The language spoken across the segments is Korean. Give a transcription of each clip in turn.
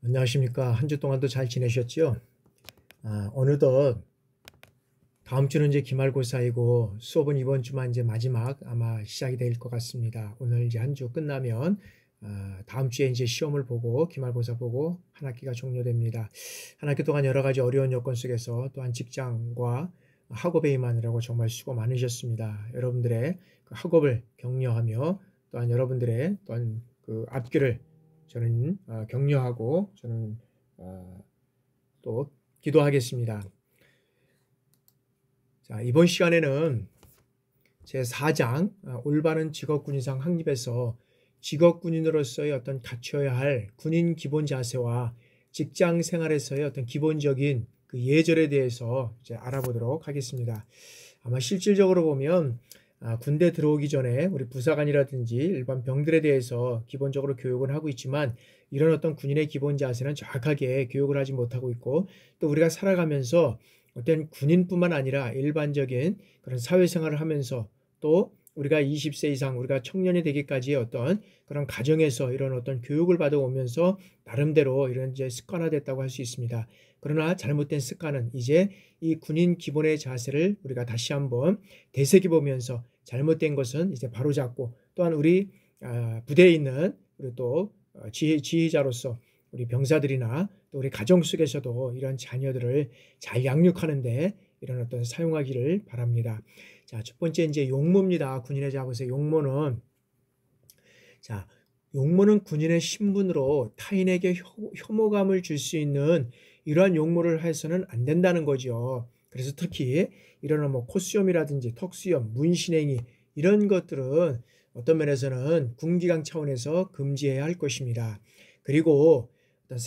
안녕하십니까. 한 주 동안도 잘 지내셨죠? 어느덧 다음 주는 이제 기말고사이고 수업은 이번 주만 이제 마지막 아마 시작이 될 것 같습니다. 오늘 이제 한 주 끝나면 다음 주에 이제 시험을 보고 기말고사 보고 한 학기가 종료됩니다. 한 학기 동안 여러 가지 어려운 여건 속에서 또한 직장과 학업에 임하느라고 정말 수고 많으셨습니다. 여러분들의 그 학업을 격려하며 또한 여러분들의 또한 그 앞길을 저는 격려하고 저는 또 기도하겠습니다. 자, 이번 시간에는 제 4장 올바른 직업군인상 확립에서 직업군인으로서의 어떤 갖춰야 할 군인 기본 자세와 직장 생활에서의 어떤 기본적인 그 예절에 대해서 이제 알아보도록 하겠습니다. 아마 실질적으로 보면 군대 들어오기 전에 우리 부사관이라든지 일반 병들에 대해서 기본적으로 교육을 하고 있지만 이런 어떤 군인의 기본 자세는 정확하게 교육을 하지 못하고 있고 또 우리가 살아가면서 어떤 군인뿐만 아니라 일반적인 그런 사회생활을 하면서 또 우리가 20세 이상 우리가 청년이 되기까지의 어떤 그런 가정에서 이런 어떤 교육을 받아오면서 나름대로 이런 이제 습관화됐다고 할 수 있습니다. 그러나 잘못된 습관은 이제 이 군인 기본의 자세를 우리가 다시 한번 되새겨 보면서 잘못된 것은 이제 바로잡고 또한 우리 부대에 있는 우리 또 지휘자로서 우리 병사들이나 또 우리 가정 속에서도 이런 자녀들을 잘 양육하는데 이런 어떤 사용하기를 바랍니다. 자, 첫 번째 이제 용모입니다. 군인의 자부에서 용모는 자, 용모는 군인의 신분으로 타인에게 혐오감을 줄 수 있는 이러한 용모를 해서는 안 된다는 거죠. 그래서 특히 이런 뭐 코수염이라든지 턱수염, 문신행위 이런 것들은 어떤 면에서는 군기강 차원에서 금지해야 할 것입니다. 그리고 어떤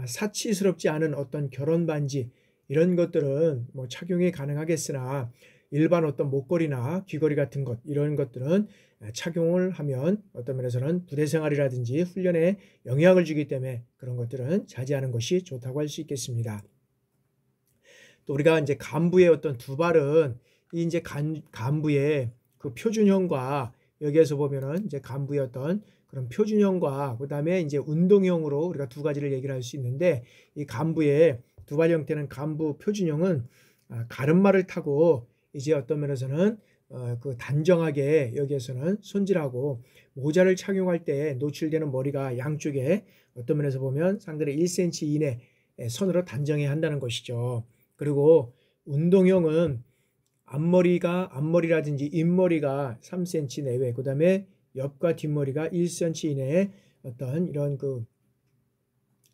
사치스럽지 않은 어떤 결혼 반지 이런 것들은 뭐 착용이 가능하겠으나 일반 어떤 목걸이나 귀걸이 같은 것 이런 것들은 착용을 하면 어떤 면에서는 부대 생활이라든지 훈련에 영향을 주기 때문에 그런 것들은 자제하는 것이 좋다고 할 수 있겠습니다. 또 우리가 이제 간부의 어떤 두발은 이 이제 간부의 그 표준형과 여기에서 보면은 이제 간부의 어떤 그런 표준형과 그다음에 이제 운동형으로 우리가 두 가지를 얘기를 할 수 있는데 이 간부의 두발 형태는 간부 표준형은 가름말을 타고 이제 어떤 면에서는 그 단정하게 여기에서는 손질하고 모자를 착용할 때 노출되는 머리가 양쪽에 어떤 면에서 보면 상대의 1cm 이내 선으로 단정해야 한다는 것이죠. 그리고 운동형은 앞머리라든지 윗머리가 3cm 내외, 그 다음에 옆과 뒷머리가 1cm 이내에 어떤 이런 그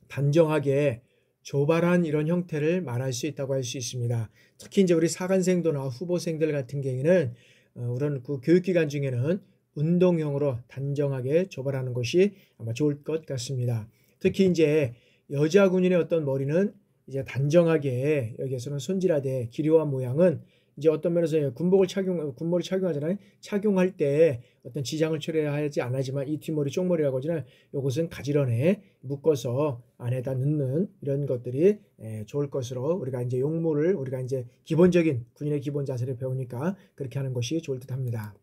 단정하게 조발한 이런 형태를 말할 수 있다고 할 수 있습니다. 특히 이제 우리 사관생도나 후보생들 같은 경우에는 우선 그 교육기간 중에는 운동형으로 단정하게 조발하는 것이 아마 좋을 것 같습니다. 특히 이제 여자 군인의 어떤 머리는 이제 단정하게 여기에서는 손질하되 길이와 모양은 이제 어떤 면에서 군복을 군머리 착용하잖아요. 착용할 때 어떤 지장을 초래하지 않지만 이 뒷머리 쪽머리라고 하잖아요. 이것은 가지런히 묶어서 안에다 넣는 이런 것들이 좋을 것으로 우리가 이제 용모를 우리가 이제 기본적인 군인의 기본 자세를 배우니까 그렇게 하는 것이 좋을 듯합니다.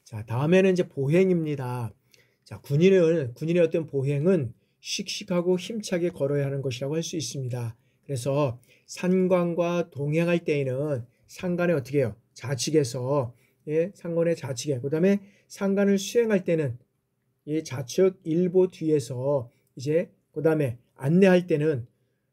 자, 다음에는 이제 보행입니다. 자, 군인의 어떤 보행은 씩씩하고 힘차게 걸어야 하는 것이라고 할 수 있습니다. 그래서 상관과 동행할 때에는 상관에 어떻게 해요? 좌측에서 상관의 좌측에 그다음에 상관을 수행할 때는 이 좌측 일보 뒤에서 이제 그다음에 안내할 때는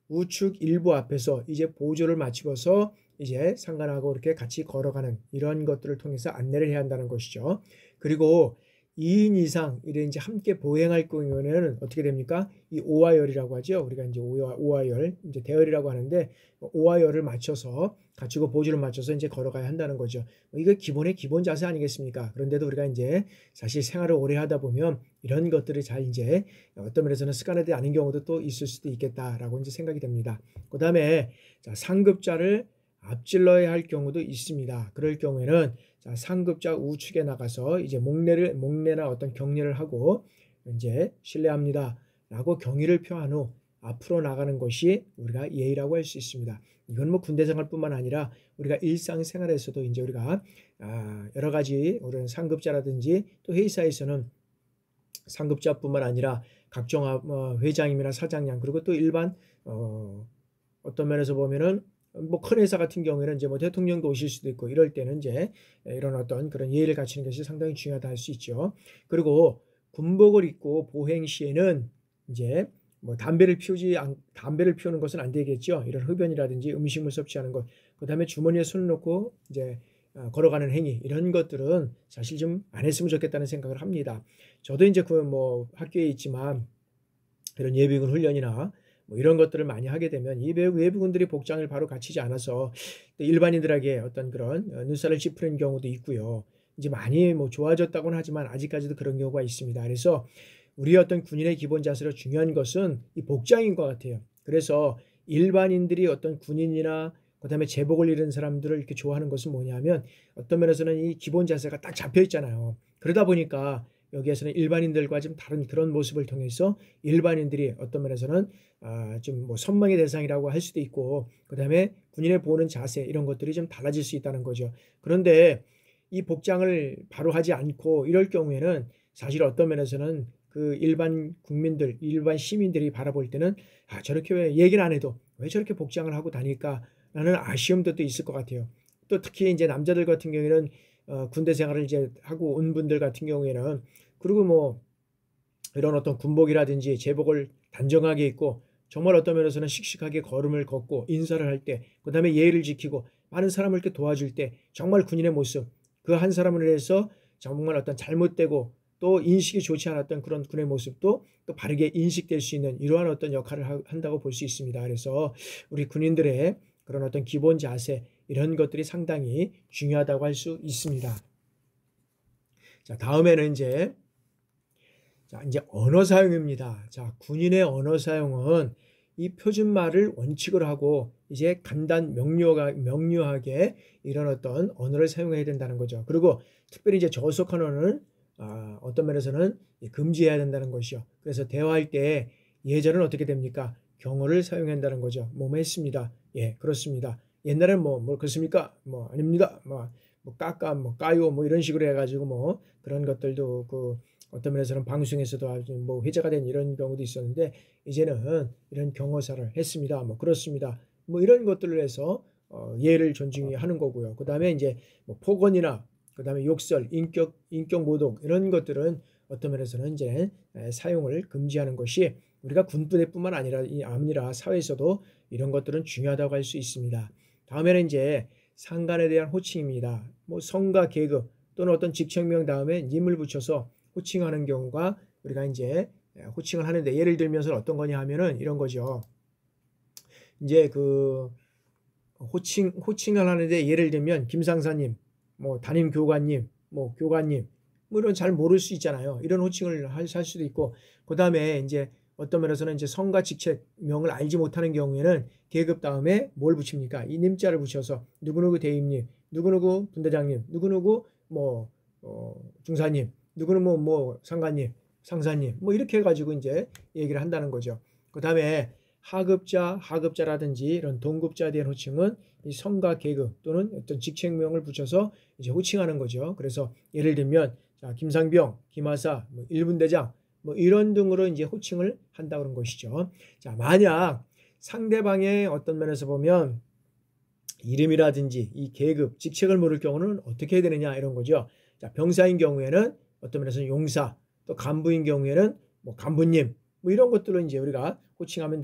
우측 일보 앞에서 이제 보조를 맞추고서 이제 상관하고 이렇게 같이 걸어가는 이런 것들을 통해서 안내를 해야 한다는 것이죠. 그리고 2인 이상 이래 이제 함께 보행할 경우에는 어떻게 됩니까? 이 오와열이라고 하죠. 우리가 이제 오와열 이제 대열이라고 하는데 오와열을 맞춰서 갖추고 보조를 맞춰서 이제 걸어가야 한다는 거죠. 이거 기본의 기본 자세 아니겠습니까? 그런데도 우리가 이제 사실 생활을 오래 하다 보면 이런 것들을 잘 이제 어떤 면에서는 습관화되지 않은 경우도 또 있을 수도 있겠다라고 이제 생각이 됩니다. 그다음에 자, 상급자를 앞질러야 할 경우도 있습니다. 그럴 경우에는 자, 상급자 우측에 나가서 이제 목례나 어떤 격려를 하고 이제 실례합니다 라고 경의를 표한 후 앞으로 나가는 것이 우리가 예의라고 할 수 있습니다. 이건 뭐 군대 생활뿐만 아니라 우리가 일상생활에서도 이제 우리가 여러 가지 우리는 상급자라든지 또 회사에서는 상급자뿐만 아니라 각종 회장님이나 사장님, 그리고 또 일반 어떤 면에서 보면은 뭐 큰 회사 같은 경우에는 이제 뭐 대통령도 오실 수도 있고, 이럴 때는 이제 이런 어떤 그런 예의를 갖추는 것이 상당히 중요하다 할 수 있죠. 그리고 군복을 입고 보행 시에는 이제 뭐 담배를 피우는 것은 안 되겠죠. 이런 흡연이라든지 음식물 섭취하는 것, 그다음에 주머니에 손을 놓고 이제 걸어가는 행위, 이런 것들은 사실 좀 안 했으면 좋겠다는 생각을 합니다. 저도 이제 그 뭐 학교에 있지만 이런 예비군 훈련이나 뭐 이런 것들을 많이 하게 되면 이 외부군들이 복장을 바로 갖추지 않아서 일반인들에게 어떤 그런 눈살을 찌푸리는 경우도 있고요. 이제 많이 뭐 좋아졌다고는 하지만 아직까지도 그런 경우가 있습니다. 그래서 우리 어떤 군인의 기본 자세로 중요한 것은 이 복장인 것 같아요. 그래서 일반인들이 어떤 군인이나 그다음에 제복을 입은 사람들을 이렇게 좋아하는 것은 뭐냐면, 어떤 면에서는 이 기본 자세가 딱 잡혀 있잖아요. 그러다 보니까 여기에서는 일반인들과 좀 다른 그런 모습을 통해서 일반인들이 어떤 면에서는 좀 뭐 선망의 대상이라고 할 수도 있고, 그다음에 군인의 보는 자세, 이런 것들이 좀 달라질 수 있다는 거죠. 그런데 이 복장을 바로 하지 않고 이럴 경우에는 사실 어떤 면에서는 그 일반 국민들, 일반 시민들이 바라볼 때는 저렇게 왜 얘기는 안 해도 왜 저렇게 복장을 하고 다닐까라는 아쉬움도 또 있을 것 같아요. 또 특히 이제 남자들 같은 경우에는 군대 생활을 이제 하고 온 분들 같은 경우에는, 그리고 뭐 이런 어떤 군복이라든지 제복을 단정하게 입고 정말 어떤 면에서는 씩씩하게 걸음을 걷고 인사를 할 때, 그다음에 예의를 지키고 많은 사람을 이렇게 도와줄 때, 정말 군인의 모습, 그 한 사람을 위해서 정말 어떤 잘못되고 또 인식이 좋지 않았던 그런 군의 모습도 또 바르게 인식될 수 있는 이러한 어떤 역할을 한다고 볼 수 있습니다. 그래서 우리 군인들의 그런 어떤 기본 자세, 이런 것들이 상당히 중요하다고 할 수 있습니다. 자, 다음에는 이제 언어 사용입니다. 자, 군인의 언어 사용은 이 표준말을 원칙으로 하고 이제 간단 명료하게 이런 어떤 언어를 사용해야 된다는 거죠. 그리고 특별히 이제 저속한 언어는 어떤 면에서는 금지해야 된다는 것이요. 그래서 대화할 때 예절은 어떻게 됩니까? 경어를 사용해야 한다는 거죠. 뭐뭐 했습니다. 예, 그렇습니다. 옛날에는 뭐 그렇습니까? 뭐 아닙니다. 뭐 까요, 뭐 이런 식으로 해가지고 뭐 그런 것들도 그 어떤 면에서는 방송에서도 아주 뭐 회자가 된 이런 경우도 있었는데, 이제는 이런 경어사를 했습니다. 뭐 그렇습니다. 뭐 이런 것들을 해서 예를 존중하는 거고요. 그 다음에 이제 뭐 폭언이나 그 다음에 욕설, 인격 모독, 이런 것들은 어떤 면에서는 이제 사용을 금지하는 것이 우리가 군부대뿐만 아니라 사회에서도 이런 것들은 중요하다고 할 수 있습니다. 다음에는 이제 상관에 대한 호칭입니다. 뭐 성과 계급 또는 어떤 직책명 다음에 님을 붙여서 호칭하는 경우가 우리가 이제 호칭을 하는데, 예를 들면서 어떤 거냐 하면은 이런 거죠. 이제 그 호칭을 하는데 예를 들면 김상사님, 뭐 담임 교관님, 뭐 교관님, 뭐 이런 잘 모를 수 있잖아요. 이런 호칭을 할 수도 있고, 그 다음에 이제 어떤 면에서는 이제 성과 직책명을 알지 못하는 경우에는 계급 다음에 뭘 붙입니까? 이 님자를 붙여서 누구누구 대임님, 누구누구 분대장님, 누구누구 뭐 중사님, 누구는 뭐 상관님, 상사님, 뭐 이렇게 해가지고 이제 얘기를 한다는 거죠. 그 다음에 하급자라든지 이런 동급자에 대한 호칭은 이 성과 계급 또는 어떤 직책명을 붙여서 이제 호칭하는 거죠. 그래서 예를 들면 김상병, 김하사, 뭐 일분대장, 뭐 이런 등으로 이제 호칭을 한다 그런 것이죠. 자, 만약 상대방의 어떤 면에서 보면 이름이라든지 이 계급, 직책을 모를 경우는 어떻게 해야 되느냐, 이런 거죠. 자, 병사인 경우에는 어떤 면에서는 용사, 또 간부인 경우에는 뭐 간부님, 뭐 이런 것들을 이제 우리가 호칭하면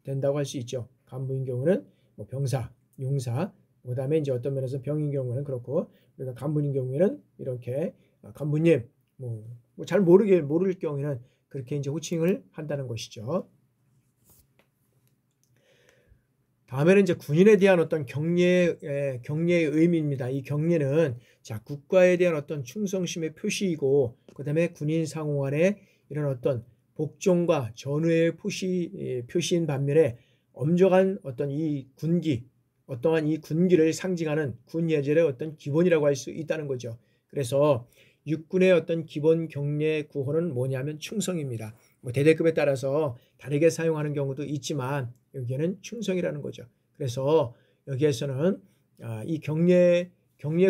된다고 할 수 있죠. 간부인 경우는 뭐 병사, 용사, 그다음에 이제 어떤 면에서 병인 경우는 그렇고, 우리가 간부인 경우에는 이렇게 간부님, 뭐 잘 모를 경우에는 그렇게 이제 호칭을 한다는 것이죠. 다음에는 이제 군인에 대한 어떤 경례의 의미입니다. 이 경례는 국가에 대한 어떤 충성심의 표시이고, 그 다음에 군인 상호간의 이런 어떤 복종과 전우의 표시인 반면에 엄정한 어떤 이 군기, 어떠한 이 군기를 상징하는 군 예절의 어떤 기본이라고 할 수 있다는 거죠. 그래서 육군의 어떤 기본 경례 구호는 뭐냐면 충성입니다. 뭐 대대급에 따라서 다르게 사용하는 경우도 있지만 여기에는 충성이라는 거죠. 그래서 여기에서는 이 경례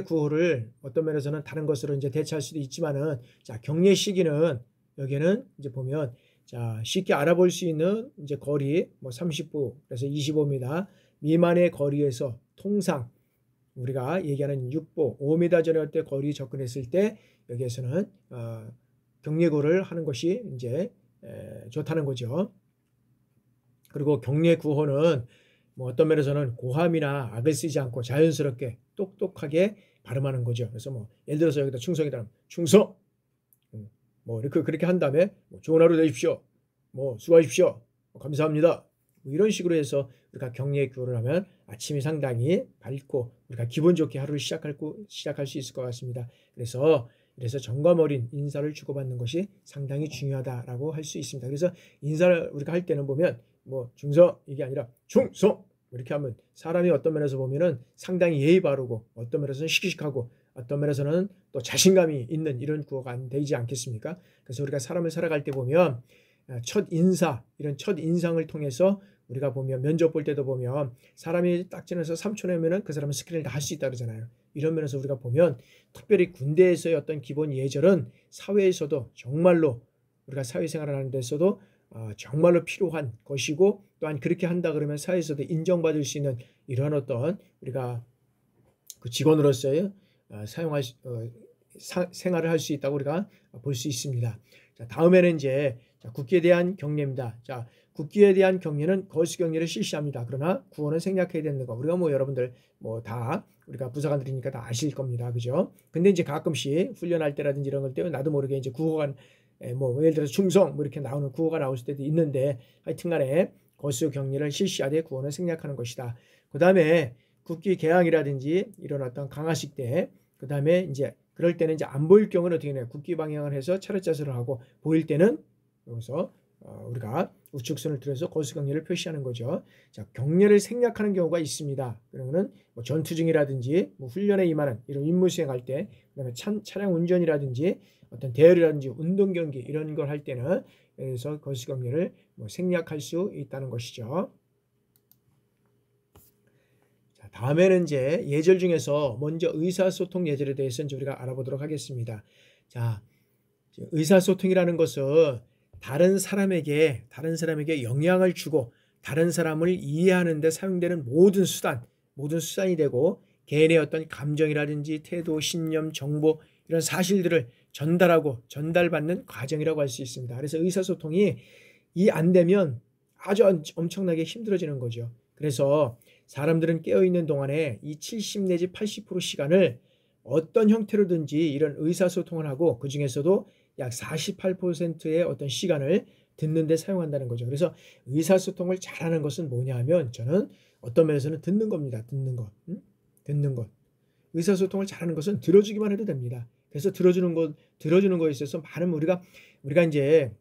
구호를 어떤 면에서는 다른 것으로 이제 대체할 수도 있지만은, 자, 경례 시기는 여기에는 이제 보면 자, 쉽게 알아볼 수 있는 이제 거리 뭐 30부 그래서 25m 미만의 거리에서 통상 우리가 얘기하는 6보 5m 전에 때 거리 접근했을 때 여기에서는 경례구를 하는 것이 이제 좋다는 거죠. 그리고 경례 구호는 뭐 어떤 면에서는 고함이나 악을 쓰지 않고 자연스럽게 똑똑하게 발음하는 거죠. 그래서 뭐 예를 들어서 여기다 충성이다 충성 뭐 이렇게 그렇게 한 다음에 뭐 좋은 하루 되십시오. 뭐 수고하십시오. 뭐 감사합니다. 뭐 이런 식으로 해서 우리가 경례 구호를 하면 아침이 상당히 밝고 우리가 기분 좋게 하루를 시작할 수 있을 것 같습니다. 그래서 정감 어린 인사를 주고받는 것이 상당히 중요하다라고 할 수 있습니다. 그래서 인사를 우리가 할 때는 보면 뭐 중성 이게 아니라 충성 이렇게 하면 사람이 어떤 면에서 보면은 상당히 예의 바르고 어떤 면에서는 시크시크하고 어떤 면에서는 또 자신감이 있는 이런 구호가 되지 않겠습니까? 그래서 우리가 사람을 살아갈 때 보면 첫 인사 이런 첫 인상을 통해서 우리가 보면 면접 볼 때도 보면 사람이 딱 지나서 3초내면은 그 사람은 스크린을 다 할 수 있다 그러잖아요. 이런 면에서 우리가 보면 특별히 군대에서의 어떤 기본 예절은 사회에서도 정말로 우리가 사회생활을 하는 데서도 정말로 필요한 것이고 또한 그렇게 한다 그러면 사회에서도 인정받을 수 있는 이러한 어떤 우리가 그 직원으로서의 생활을 할 수 있다고 우리가 볼 수 있습니다. 자, 다음에는 이제 국기에 대한 경례입니다. 자, 국기에 대한 경례는 거수 경례를 실시합니다. 그러나 구호는 생략해야 되는 거. 우리가 뭐 여러분들 뭐 다 우리가 부사관들이니까 다 아실 겁니다. 그죠? 근데 이제 가끔씩 훈련할 때라든지 이런 걸 때문에 나도 모르게 이제 구호가 뭐 예를 들어서 충성 뭐 이렇게 나오는 구호가 나올 때도 있는데 하여튼간에 거수 경례를 실시하되 구호는 생략하는 것이다. 그 다음에 국기 개항이라든지 이런 어떤 강화식 때 그 다음에 이제 그럴 때는 이제 안 보일 경우는 어떻게 해요? 국기 방향을 해서 차렷 자세를 하고 보일 때는 여기서 우리가 우측손을 들어서 거수 경례를 표시하는 거죠. 자, 경례를 생략하는 경우가 있습니다. 그러면은 뭐 전투 중이라든지 뭐 훈련에 임하는 이런 임무 수행할 때, 그다음에 차량 운전이라든지 어떤 대열이라든지 운동 경기 이런 걸 할 때는 그래서 거수 경례를 뭐 생략할 수 있다는 것이죠. 자, 다음에는 이제 예절 중에서 먼저 의사소통 예절에 대해서 이제 우리가 알아보도록 하겠습니다. 자, 의사소통이라는 것은 다른 사람에게 영향을 주고 다른 사람을 이해하는 데 사용되는 모든 수단이 되고 개인의 어떤 감정이라든지 태도, 신념, 정보 이런 사실들을 전달하고 전달받는 과정이라고 할 수 있습니다. 그래서 의사소통이 안 되면 아주 엄청나게 힘들어지는 거죠. 그래서 사람들은 깨어있는 동안에 이 70 내지 80% 시간을 어떤 형태로든지 이런 의사소통을 하고 그 중에서도 약 48%의 어떤 시간을 듣는 데 사용한다는 거죠. 그래서 의사소통을 잘하는 것은 뭐냐 하면 저는 어떤 면에서는 듣는 겁니다. 듣는 것. 의사소통을 잘하는 것은 들어주기만 해도 됩니다. 그래서 들어주는 거에 있어서 많은 우리가 이제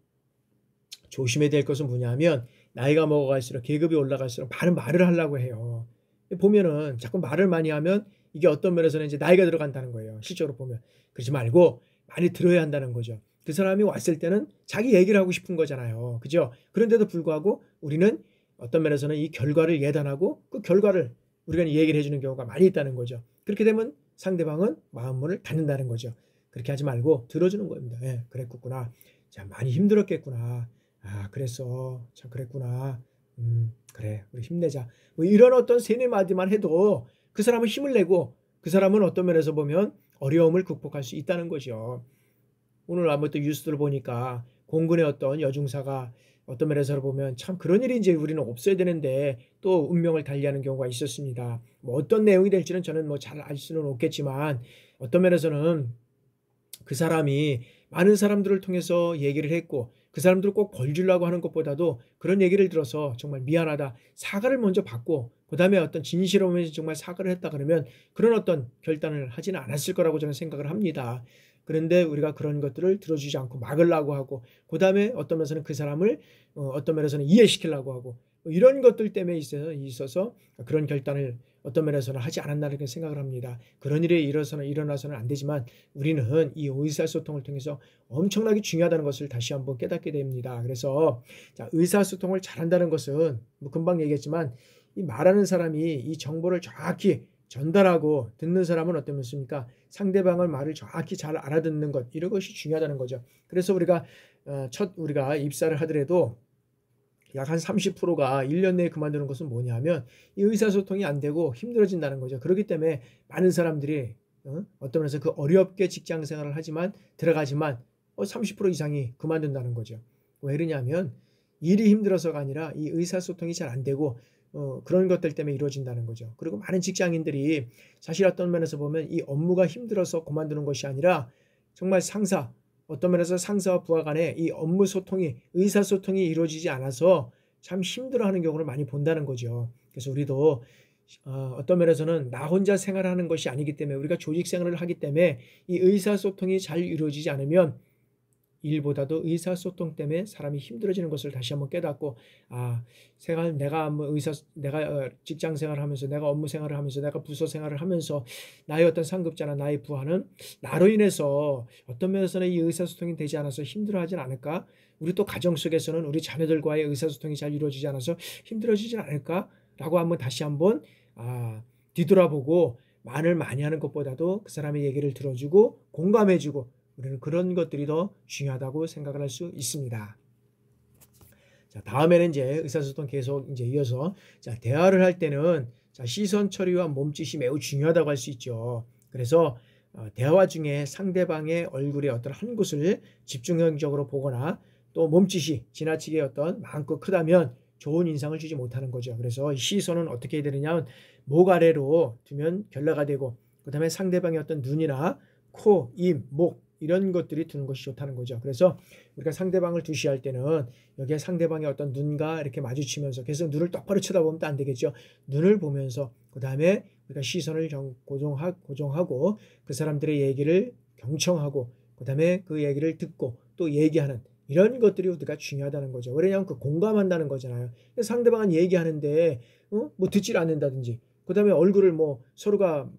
조심해야 될 것은 뭐냐 하면 나이가 먹어갈수록 계급이 올라갈수록 많은 말을 하려고 해요. 보면은 자꾸 말을 많이 하면 이게 어떤 면에서는 이제 나이가 들어간다는 거예요. 실적으로 보면. 그러지 말고 많이 들어야 한다는 거죠. 그 사람이 왔을 때는 자기 얘기를 하고 싶은 거잖아요. 그죠? 그런데도 불구하고 우리는 어떤 면에서는 이 결과를 예단하고 그 결과를 우리가 얘기를 해주는 경우가 많이 있다는 거죠. 그렇게 되면 상대방은 마음문을 닫는다는 거죠. 그렇게 하지 말고 들어주는 겁니다. 예, 그랬구나. 자, 많이 힘들었겠구나. 그랬어. 참 그랬구나. 그래. 우리 힘내자. 뭐 이런 어떤 세네 마디만 해도 그 사람은 힘을 내고 그 사람은 어떤 면에서 보면 어려움을 극복할 수 있다는 거죠. 오늘 아무튼 또 뉴스를 보니까 공군의 어떤 여중사가 어떤 면에서 보면 참 그런 일이 이제 우리는 없어야 되는데 또 운명을 달리하는 경우가 있었습니다. 뭐 어떤 내용이 될지는 저는 뭐 잘 알 수는 없겠지만 어떤 면에서는 그 사람이 많은 사람들을 통해서 얘기를 했고 그 사람들을 꼭 벌 주려고 하는 것보다도 그런 얘기를 들어서 정말 미안하다 사과를 먼저 받고 그 다음에 어떤 진실함에서 정말 사과를 했다 그러면 그런 어떤 결단을 하지는 않았을 거라고 저는 생각을 합니다. 그런데 우리가 그런 것들을 들어주지 않고 막으려고 하고 그 다음에 어떤 면에서는 그 사람을 어떤 면에서는 이해시키려고 하고 이런 것들 때문에 있어서 그런 결단을 어떤 면에서는 하지 않았나라는 생각을 합니다. 그런 일이 일어나서는 안 되지만 우리는 이 의사소통을 통해서 엄청나게 중요하다는 것을 다시 한번 깨닫게 됩니다. 그래서 의사소통을 잘한다는 것은 뭐 금방 얘기했지만 이 말하는 사람이 이 정보를 정확히 전달하고 듣는 사람은 어떤 것입니까? 상대방의 말을 정확히 잘 알아듣는 것 이런 것이 중요하다는 거죠. 그래서 우리가 첫 우리가 입사를 하더라도 약 한 30%가 1년 내에 그만두는 것은 뭐냐면 이 의사소통이 안 되고 힘들어진다는 거죠. 그렇기 때문에 많은 사람들이 어떤 면에서 그 어렵게 직장 생활을 하지만 들어가지만 30% 이상이 그만둔다는 거죠. 왜 그러냐면 일이 힘들어서가 아니라 이 의사소통이 잘 안 되고 그런 것들 때문에 이루어진다는 거죠. 그리고 많은 직장인들이 사실 어떤 면에서 보면 이 업무가 힘들어서 그만두는 것이 아니라 정말 어떤 면에서 상사와 부하 간에 이 업무 소통이 의사소통이 이루어지지 않아서 참 힘들어하는 경우를 많이 본다는 거죠. 그래서 우리도 어떤 면에서는 나 혼자 생활하는 것이 아니기 때문에 우리가 조직 생활을 하기 때문에 이 의사소통이 잘 이루어지지 않으면 일보다도 의사소통 때문에 사람이 힘들어지는 것을 다시 한번 깨닫고 내가 직장 생활을 하면서 내가 업무 생활을 하면서 내가 부서 생활을 하면서 나의 어떤 상급자나 나의 부하는 나로 인해서 어떤 면에서는 이 의사소통이 되지 않아서 힘들어하진 않을까? 우리 또 가정 속에서는 우리 자녀들과의 의사소통이 잘 이루어지지 않아서 힘들어지진 않을까? 라고 한번 다시 한번 뒤돌아보고 말을 많이 하는 것보다도 그 사람의 얘기를 들어주고 공감해주고 우리는 그런 것들이 더 중요하다고 생각을 할 수 있습니다. 자, 다음에는 이제 의사소통 계속 이제 이어서 대화를 할 때는 시선 처리와 몸짓이 매우 중요하다고 할 수 있죠. 그래서 대화 중에 상대방의 얼굴의 어떤 한 곳을 집중적으로 보거나 또 몸짓이 지나치게 어떤 많고 크다면 좋은 인상을 주지 못하는 거죠. 그래서 시선은 어떻게 해야 되느냐 목 아래로 두면 결례가 되고 그 다음에 상대방의 어떤 눈이나 코, 입, 목 이런 것들이 두는 것이 좋다는 거죠. 그래서 우리가 상대방을 두시할 때는 여기에 상대방의 어떤 눈과 이렇게 마주치면서 계속 눈을 똑바로 쳐다보면 또 안 되겠죠. 눈을 보면서 그 다음에 우리가 시선을 고정하고 그 사람들의 얘기를 경청하고 그 다음에 그 얘기를 듣고 또 얘기하는 이런 것들이 우리가 중요하다는 거죠. 왜냐하면 그 공감한다는 거잖아요. 상대방은 얘기하는데 뭐 듣질 않는다든지 그 다음에 얼굴을 뭐 서로가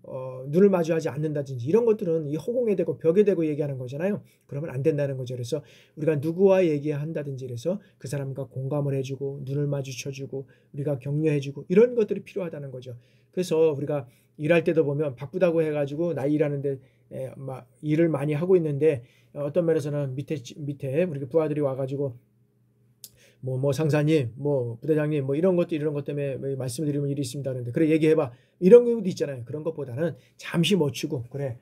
눈을 마주하지 않는다든지 이런 것들은 이 허공에 대고 벽에 대고 얘기하는 거잖아요. 그러면 안 된다는 거죠. 그래서 우리가 누구와 얘기한다든지 그래서 그 사람과 공감을 해주고 눈을 마주쳐주고 우리가 격려해주고 이런 것들이 필요하다는 거죠. 그래서 우리가 일할 때도 보면 바쁘다고 해가지고 나 일하는데 막 일을 많이 하고 있는데 어떤 면에서는 밑에 우리 부하들이 와가지고 뭐 상사님, 뭐 부대장님, 뭐 이런 것 때문에 말씀드리면 일이 있습니다. 그런데 그래 얘기해봐. 이런 경우도 있잖아요. 그런 것보다는 잠시 멈추고 그래.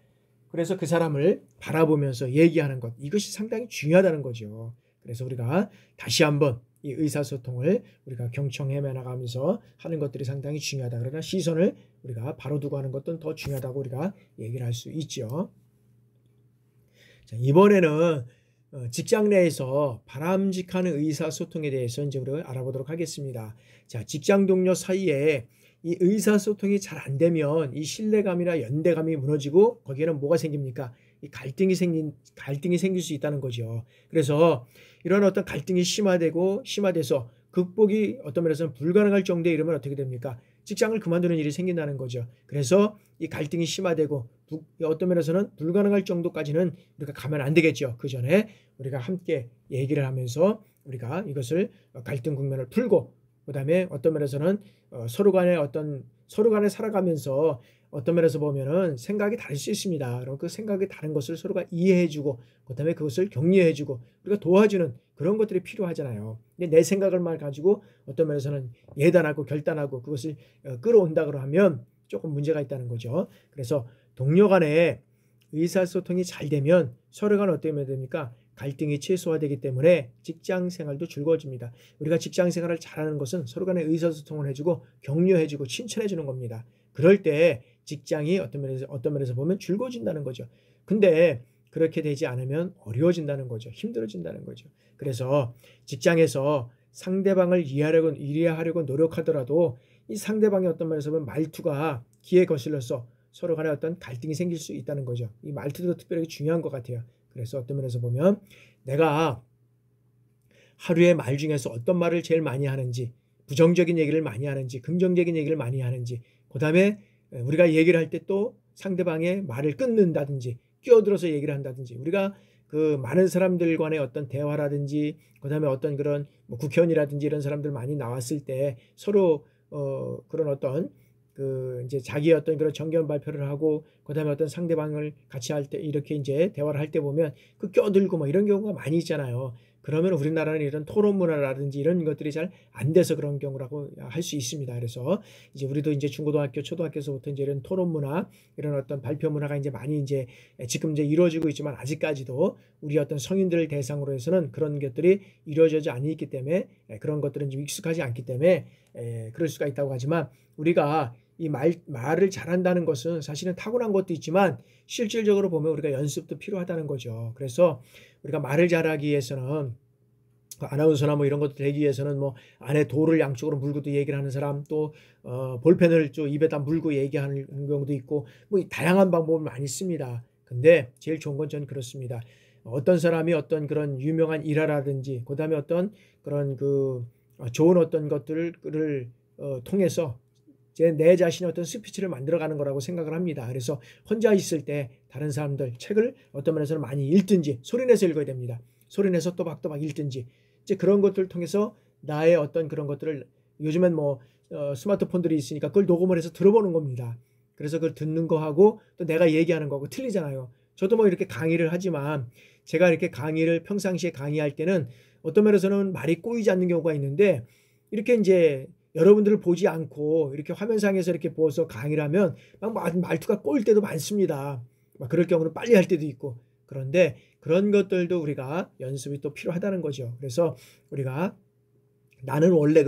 그래서 그 사람을 바라보면서 얘기하는 것 이것이 상당히 중요하다는 거죠. 그래서 우리가 다시 한번 이 의사소통을 우리가 경청해 나가면서 하는 것들이 상당히 중요하다. 그러나 시선을 우리가 바로 두고 하는 것도 더 중요하다고 우리가 얘기를 할 수 있죠. 자, 이번에는 직장 내에서 바람직한 의사소통에 대해서 이제 우리가 알아보도록 하겠습니다. 자, 직장 동료 사이에 이 의사소통이 잘 안 되면 이 신뢰감이나 연대감이 무너지고 거기에는 뭐가 생깁니까? 이 갈등이 생길 수 있다는 거죠. 그래서 이런 어떤 갈등이 심화돼서 극복이 어떤 면에서는 불가능할 정도에 이르면 어떻게 됩니까? 직장을 그만두는 일이 생긴다는 거죠. 그래서 이 갈등이 심화되고 어떤 면에서는 불가능할 정도까지는 우리가 가면 안 되겠죠. 그 전에 우리가 함께 얘기를 하면서 우리가 이것을 갈등 국면을 풀고 그 다음에 어떤 면에서는 서로 간에 살아가면서 어떤 면에서 보면은 생각이 다를 수 있습니다. 그럼 그 생각이 다른 것을 서로가 이해해주고 그 다음에 그것을 격려해주고 우리가 도와주는 그런 것들이 필요하잖아요. 근데 내 생각을 가지고 어떤 면에서는 예단하고 결단하고 그것을 끌어온다고 하면 조금 문제가 있다는 거죠. 그래서 동료 간에 의사소통이 잘 되면 서로 간 어떻게 됩니까? 갈등이 최소화되기 때문에 직장 생활도 즐거워집니다. 우리가 직장 생활을 잘하는 것은 서로 간에 의사소통을 해주고 격려해주고 칭찬해주는 겁니다. 그럴 때 직장이 어떤 면에서 보면 즐거워진다는 거죠. 근데 그렇게 되지 않으면 어려워진다는 거죠. 힘들어진다는 거죠. 그래서 직장에서 상대방을 이해하려고 노력하더라도 이 상대방의 어떤 면에서 보면 말투가 귀에 거슬려서 서로 간에 어떤 갈등이 생길 수 있다는 거죠. 이 말투도 특별히 중요한 것 같아요. 그래서 어떤 면에서 보면 내가 하루에 말 중에서 어떤 말을 제일 많이 하는지 부정적인 얘기를 많이 하는지 긍정적인 얘기를 많이 하는지 그 다음에 우리가 얘기를 할 때 또 상대방의 말을 끊는다든지 끼어들어서 얘기를 한다든지 우리가 그 많은 사람들 간의 어떤 대화라든지 그 다음에 어떤 그런 뭐 국회의원이라든지 이런 사람들 많이 나왔을 때 서로 그런 어떤 그 이제 자기의 어떤 그런 정견 발표를 하고 그다음에 어떤 상대방을 같이 할 때 이렇게 이제 대화를 할 때 보면 그 껴들고 뭐 이런 경우가 많이 있잖아요. 그러면 우리나라는 이런 토론 문화라든지 이런 것들이 잘 안 돼서 그런 경우라고 할 수 있습니다. 그래서 이제 우리도 이제 중고등학교, 초등학교에서부터 이제 이런 토론 문화, 이런 어떤 발표 문화가 이제 많이 이제 지금 이제 이루어지고 있지만 아직까지도 우리 어떤 성인들을 대상으로 해서는 그런 것들이 이루어지지 않기 때문에 그런 것들은 좀 익숙하지 않기 때문에 그럴 수가 있다고 하지만 우리가 이 말을 잘한다는 것은 사실은 타고난 것도 있지만 실질적으로 보면 우리가 연습도 필요하다는 거죠. 그래서 우리가 말을 잘하기 위해서는 아나운서나 뭐 이런 것도 되기 위해서는 뭐 안에 돌을 양쪽으로 물고도 얘기를 하는 사람, 또 볼펜을 좀 입에다 물고 얘기하는 경우도 있고 뭐 다양한 방법을 많이 씁니다. 근데 제일 좋은 건 저는 그렇습니다. 어떤 사람이 어떤 그런 유명한 일화라든지 그다음에 어떤 그런 그 좋은 어떤 것들을 통해서 내 자신의 어떤 스피치를 만들어가는 거라고 생각을 합니다. 그래서 혼자 있을 때 다른 사람들 책을 어떤 면에서는 많이 읽든지 소리내서 읽어야 됩니다. 소리내서 또박또박 읽든지 이제 그런 것들을 통해서 나의 어떤 그런 것들을 요즘엔 뭐 스마트폰들이 있으니까 그걸 녹음을 해서 들어보는 겁니다. 그래서 그걸 듣는 거하고 또 내가 얘기하는 거하고 틀리잖아요. 저도 뭐 이렇게 강의를 하지만 제가 이렇게 강의를 평상시에 강의할 때는 어떤 면에서는 말이 꼬이지 않는 경우가 있는데 이렇게 이제 여러분들을 보지 않고 이렇게 화면상에서 이렇게 보아서 강의를 하면 막 말투가 꼬일 때도 많습니다. 막 그럴 경우는 빨리 할 때도 있고. 그런데 그런 것들도 우리가 연습이 또 필요하다는 거죠. 그래서 우리가 나는 원래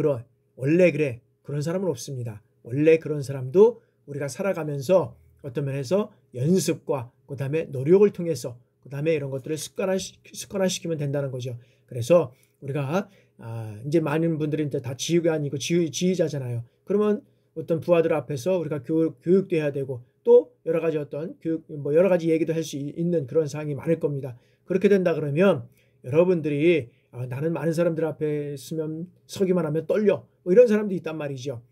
그래 그런 사람은 없습니다. 원래 그런 사람도 우리가 살아가면서 어떤 면에서 연습과 그 다음에 노력을 통해서 그 다음에 이런 것들을 습관화시키면 된다는 거죠. 그래서 우리가 이제 많은 분들이 이제 다 지휘가 아니고 지휘자잖아요. 그러면 어떤 부하들 앞에서 우리가 교육도 해야 되고 또 여러 가지 어떤 뭐 여러 가지 얘기도 할 수 있는 그런 상황이 많을 겁니다. 그렇게 된다 그러면 여러분들이 나는 많은 사람들 앞에 서기만 하면 떨려 뭐 이런 사람도 있단 말이죠.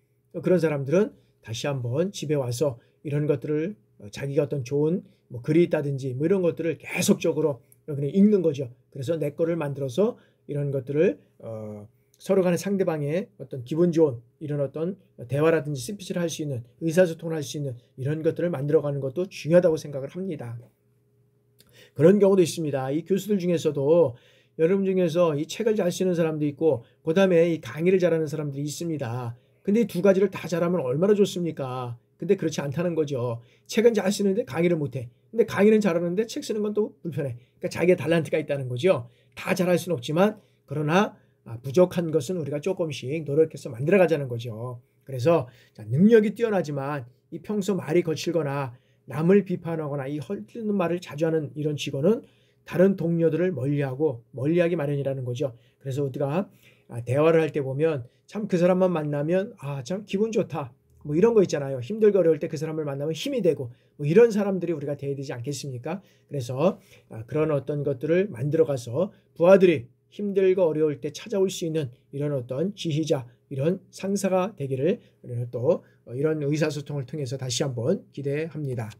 그런 사람들은 다시 한번 집에 와서 이런 것들을 자기가 어떤 좋은 뭐 글이 있다든지 뭐 이런 것들을 계속적으로 그냥 읽는 거죠. 그래서 내 거를 만들어서 이런 것들을 서로 간의 상대방의 어떤 기분 좋은 이런 어떤 대화라든지 스피치를 할 수 있는 의사소통을 할 수 있는 이런 것들을 만들어가는 것도 중요하다고 생각을 합니다. 그런 경우도 있습니다. 이 교수들 중에서도 여러분 중에서 이 책을 잘 쓰는 사람도 있고 그 다음에 이 강의를 잘하는 사람들이 있습니다. 근데 이 두 가지를 다 잘하면 얼마나 좋습니까? 근데 그렇지 않다는 거죠. 책은 잘 쓰는데 강의를 못해. 근데 강의는 잘하는데 책 쓰는 건 또 불편해. 그러니까 자기의 달란트가 있다는 거죠. 다 잘할 수는 없지만 그러나 부족한 것은 우리가 조금씩 노력해서 만들어가자는 거죠. 그래서 능력이 뛰어나지만 이 평소 말이 거칠거나 남을 비판하거나 이 헐뜯는 말을 자주 하는 이런 직원은 다른 동료들을 멀리하기 마련이라는 거죠. 그래서 우리가 대화를 할 때 보면 참 그 사람만 만나면 참 기분 좋다. 뭐 이런 거 있잖아요. 힘들고 어려울 때 그 사람을 만나면 힘이 되고 뭐 이런 사람들이 우리가 돼야 되지 않겠습니까? 그래서 그런 어떤 것들을 만들어가서 부하들이 힘들고 어려울 때 찾아올 수 있는 이런 어떤 지휘자, 이런 상사가 되기를 또 이런 의사소통을 통해서 다시 한번 기대합니다.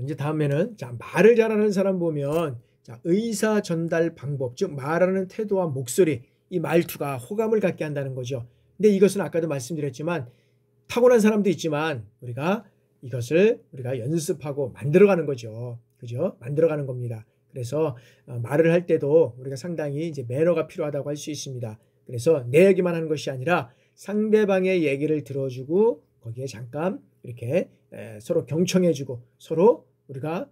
이제 다음에는 말을 잘하는 사람 보면 의사 전달 방법, 즉 말하는 태도와 목소리, 이 말투가 호감을 갖게 한다는 거죠. 근데 이것은 아까도 말씀드렸지만 타고난 사람도 있지만 우리가 이것을 우리가 연습하고 만들어가는 거죠. 그죠? 만들어가는 겁니다. 그래서 말을 할 때도 우리가 상당히 이제 매너가 필요하다고 할 수 있습니다. 그래서 내 얘기만 하는 것이 아니라 상대방의 얘기를 들어주고 거기에 잠깐 이렇게 서로 경청해주고 서로 우리가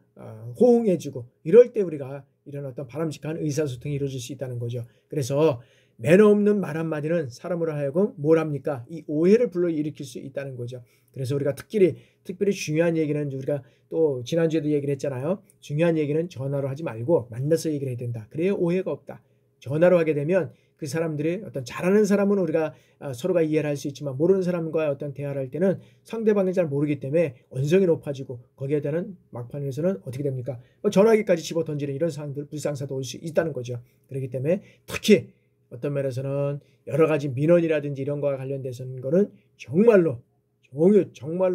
호응해주고 이럴 때 우리가 이런 어떤 바람직한 의사소통이 이루어질 수 있다는 거죠. 그래서 매너 없는 말 한마디는 사람으로 하여금 뭘 합니까? 이 오해를 불러일으킬 수 있다는 거죠. 그래서 우리가 특별히 중요한 얘기는 우리가 또 지난주에도 얘기를 했잖아요. 중요한 얘기는 전화로 하지 말고 만나서 얘기를 해야 된다. 그래야 오해가 없다. 전화로 하게 되면 그 사람들이 어떤 잘하는 사람은 우리가 서로가 이해를 할 수 있지만 모르는 사람과 어떤 대화를 할 때는 상대방이 잘 모르기 때문에 언성이 높아지고 거기에 대한 막판에서는 어떻게 됩니까? 전화기까지 집어던지는 이런 상황들 불상사도 올 수 있다는 거죠. 그렇기 때문에 특히 어떤 면에서는 여러 가지 민원이라든지 이런 거와 관련돼서는 거는 정말로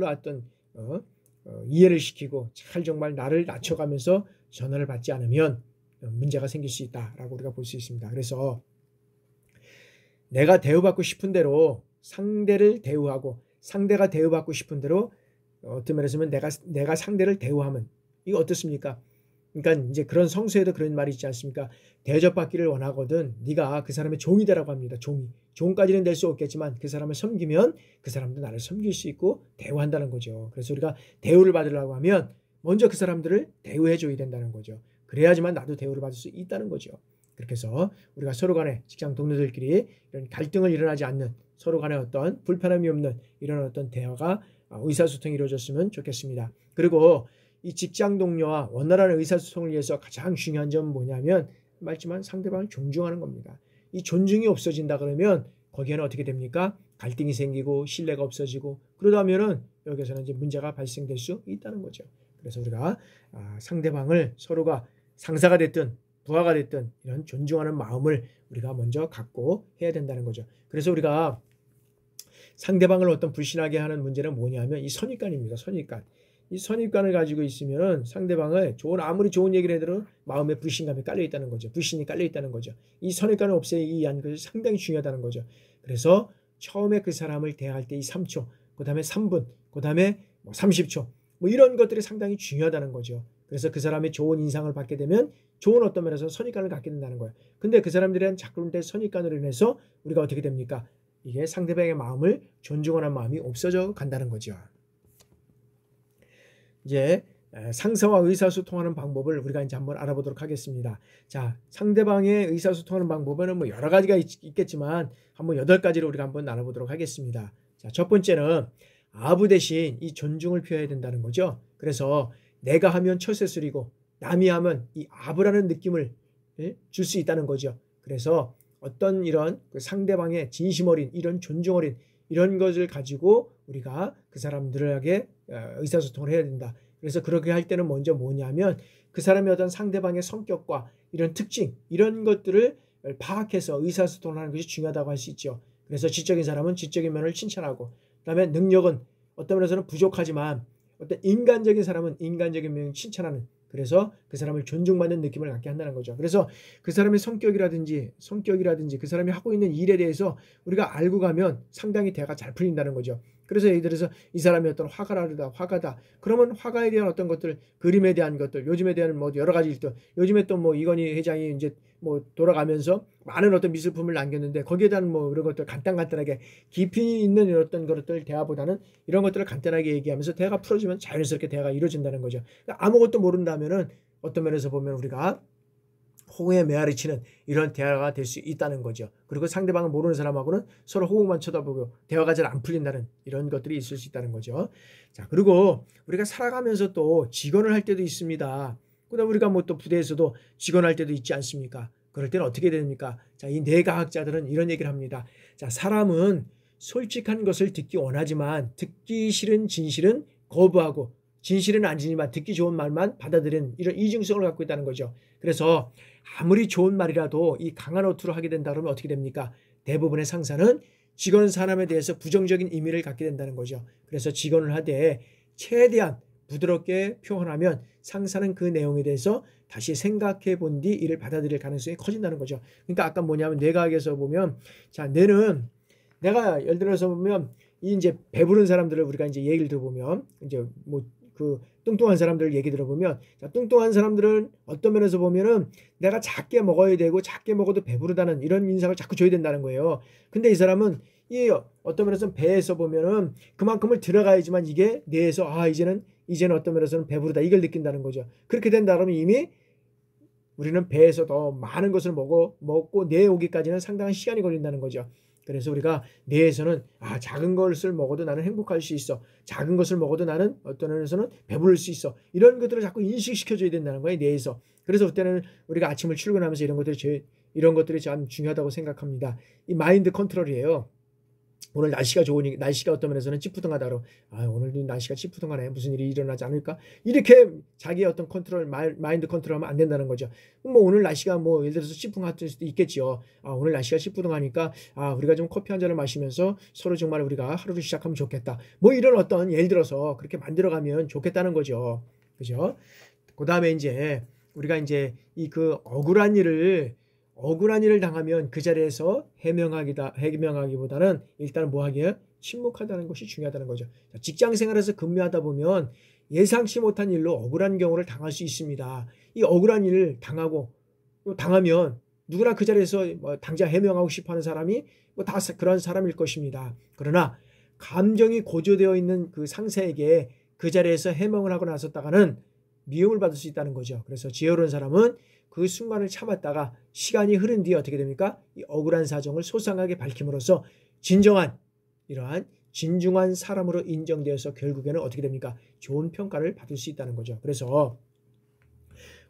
어떤 이해를 시키고 잘 정말 나를 낮춰가면서 전화를 받지 않으면 문제가 생길 수 있다라고 우리가 볼 수 있습니다. 그래서 내가 대우받고 싶은 대로 상대를 대우하고 상대가 대우받고 싶은 대로 어떤 면에서는 내가 상대를 대우하면 이거 어떻습니까? 그러니까 이제 그런 성서에도 그런 말이 있지 않습니까? 대접받기를 원하거든 네가 그 사람의 종이 되라고 합니다. 종이. 종까지는 될 수 없겠지만 그 사람을 섬기면 그 사람도 나를 섬길 수 있고 대우한다는 거죠. 그래서 우리가 대우를 받으려고 하면 먼저 그 사람들을 대우해 줘야 된다는 거죠. 그래야지만 나도 대우를 받을 수 있다는 거죠. 그렇게 해서 우리가 서로 간에 직장 동료들끼리 이런 갈등을 일어나지 않는 서로 간에 어떤 불편함이 없는 이런 어떤 대화가 의사소통이 이루어졌으면 좋겠습니다. 그리고 이 직장 동료와 원활한 의사소통을 위해서 가장 중요한 점은 뭐냐면 말지만 상대방을 존중하는 겁니다. 이 존중이 없어진다 그러면 거기에는 어떻게 됩니까? 갈등이 생기고 신뢰가 없어지고 그러다 하면은 여기서는 이제 문제가 발생될 수 있다는 거죠. 그래서 우리가 상대방을 서로가 상사가 됐든 부하가 됐든 이런 존중하는 마음을 우리가 먼저 갖고 해야 된다는 거죠. 그래서 우리가 상대방을 어떤 불신하게 하는 문제는 뭐냐면 이 선입관입니다. 선입관. 이 선입관을 가지고 있으면 상대방을 아무리 좋은 얘기를 해도 마음에 불신감이 깔려 있다는 거죠. 불신이 깔려 있다는 거죠. 이 선입관을 없애기 위한 것이 상당히 중요하다는 거죠. 그래서 처음에 그 사람을 대할 때 이 3초, 그 다음에 3분, 그 다음에 30초 이런 것들이 상당히 중요하다는 거죠. 그래서 그 사람의 좋은 인상을 받게 되면 좋은 어떤 면에서 선입관을 갖게 된다는 거예요. 근데 그 사람들에 대한 자꾸는 선입관으로 인해서 우리가 어떻게 됩니까? 이게 상대방의 마음을 존중하는 마음이 없어져 간다는 거죠. 이제 상사와 의사소통하는 방법을 우리가 이제 한번 알아보도록 하겠습니다. 자, 상대방의 의사소통하는 방법은 뭐 여러 가지가 있겠지만 한번 8가지로 우리가 한번 나눠보도록 하겠습니다. 자, 첫 번째는 아부 대신 이 존중을 표해야 된다는 거죠. 그래서 내가 하면 처세술이고 남이 하면 이 아부라는 느낌을 줄 수 있다는 거죠. 그래서 어떤 이런 그 상대방의 진심 어린 이런 존중 어린 이런 것을 가지고 우리가 그 사람들에게 의사소통을 해야 된다. 그래서 그렇게 할 때는 먼저 뭐냐면 그 사람의 어떤 상대방의 성격과 이런 특징 이런 것들을 파악해서 의사소통을 하는 것이 중요하다고 할 수 있죠. 그래서 지적인 사람은 지적인 면을 칭찬하고 그다음에 능력은 어떤 면에서는 부족하지만 어떤 인간적인 사람은 인간적인 면을 칭찬하는 그래서 그 사람을 존중받는 느낌을 갖게 한다는 거죠. 그래서 그 사람의 성격이라든지 그 사람이 하고 있는 일에 대해서 우리가 알고 가면 상당히 대화가 잘 풀린다는 거죠. 그래서 예를 들어서 이 사람이 어떤 화가다. 그러면 화가에 대한 어떤 것들, 그림에 대한 것들, 요즘에 대한 뭐 여러 가지 일들, 요즘에 또 뭐 이건희 회장이 이제 뭐 돌아가면서 많은 어떤 미술품을 남겼는데 거기에 대한 뭐 이런 것들 간단하게 깊이 있는 어떤 것들 대화보다는 이런 것들을 간단하게 얘기하면서 대화가 풀어지면 자연스럽게 대화가 이루어진다는 거죠. 그러니까 아무것도 모른다면은 어떤 면에서 보면 우리가 호응에 메아리 치는 이런 대화가 될 수 있다는 거죠. 그리고 상대방을 모르는 사람하고는 서로 호응만 쳐다보고 대화가 잘 안 풀린다는 이런 것들이 있을 수 있다는 거죠. 자, 그리고 우리가 살아가면서 또 직언을 할 때도 있습니다. 그다음 우리가 뭐 또 부대에서도 직언할 때도 있지 않습니까? 그럴 때는 어떻게 됩니까? 자, 이 뇌과학자들은 이런 얘기를 합니다. 자, 사람은 솔직한 것을 듣기 원하지만 듣기 싫은 진실은 거부하고 진실은 아니지만 듣기 좋은 말만 받아들이는 이런 이중성을 갖고 있다는 거죠. 그래서 아무리 좋은 말이라도 이 강한 어투로 하게 된다 그러면 어떻게 됩니까? 대부분의 상사는 직원 사람에 대해서 부정적인 의미를 갖게 된다는 거죠. 그래서 직원을 하되 최대한 부드럽게 표현하면 상사는 그 내용에 대해서 다시 생각해 본 뒤 이를 받아들일 가능성이 커진다는 거죠. 그러니까 아까 뭐냐면 뇌과학에서 보면 자, 뇌는 내가 예를 들어서 보면 이 이제 배부른 사람들을 우리가 이제 얘기를 들어보면 이제 뭐 그 뚱뚱한 사람들 얘기 들어보면 자, 뚱뚱한 사람들은 어떤 면에서 보면은 내가 작게 먹어야 되고 작게 먹어도 배부르다는 이런 인상을 자꾸 줘야 된다는 거예요. 근데 이 사람은 이 어떤 면에서는 배에서 보면은 그만큼을 들어가야지만 이게 뇌에서 이제는 어떤 면에서는 배부르다 이걸 느낀다는 거죠. 그렇게 된다 그러면 이미 우리는 배에서 더 많은 것을 먹고 뇌에 오기까지는 상당한 시간이 걸린다는 거죠. 그래서 우리가 뇌에서는 작은 것을 먹어도 나는 행복할 수 있어. 작은 것을 먹어도 나는 어떤 면에서는 배부를 수 있어. 이런 것들을 자꾸 인식시켜줘야 된다는 거예요. 뇌에서. 그래서 그때는 우리가 아침을 출근하면서 이런 것들이 참 중요하다고 생각합니다. 이 마인드 컨트롤이에요. 오늘 날씨가 좋으니 날씨가 어떤 면에서는 찌푸둥하다 그러면 오늘도 날씨가 찌푸둥하네 무슨 일이 일어나지 않을까 이렇게 자기의 어떤 컨트롤 마인드 컨트롤하면 안 된다는 거죠. 뭐 오늘 날씨가 뭐 예를 들어서 찌푸둥할 수도 있겠지요. 오늘 날씨가 찌푸둥하니까 우리가 좀 커피 한 잔을 마시면서 서로 정말 우리가 하루를 시작하면 좋겠다. 뭐 이런 어떤 예를 들어서 그렇게 만들어가면 좋겠다는 거죠. 그죠? 그 다음에 이제 우리가 이제 이 그 억울한 일을 당하면 그 자리에서 해명하기보다는 일단 뭐 하기에 침묵하다는 것이 중요하다는 거죠. 직장 생활에서 근무하다 보면 예상치 못한 일로 억울한 경우를 당할 수 있습니다. 이 억울한 일을 당하면 누구나 그 자리에서 뭐 당장 해명하고 싶어하는 사람이 뭐 다 그런 사람일 것입니다. 그러나 감정이 고조되어 있는 그 상사에게 그 자리에서 해명을 하고 나섰다가는 미움을 받을 수 있다는 거죠. 그래서 지혜로운 사람은 그 순간을 참았다가 시간이 흐른 뒤에 어떻게 됩니까? 이 억울한 사정을 소상하게 밝힘으로써 진정한 이러한 진중한 사람으로 인정되어서 결국에는 어떻게 됩니까? 좋은 평가를 받을 수 있다는 거죠. 그래서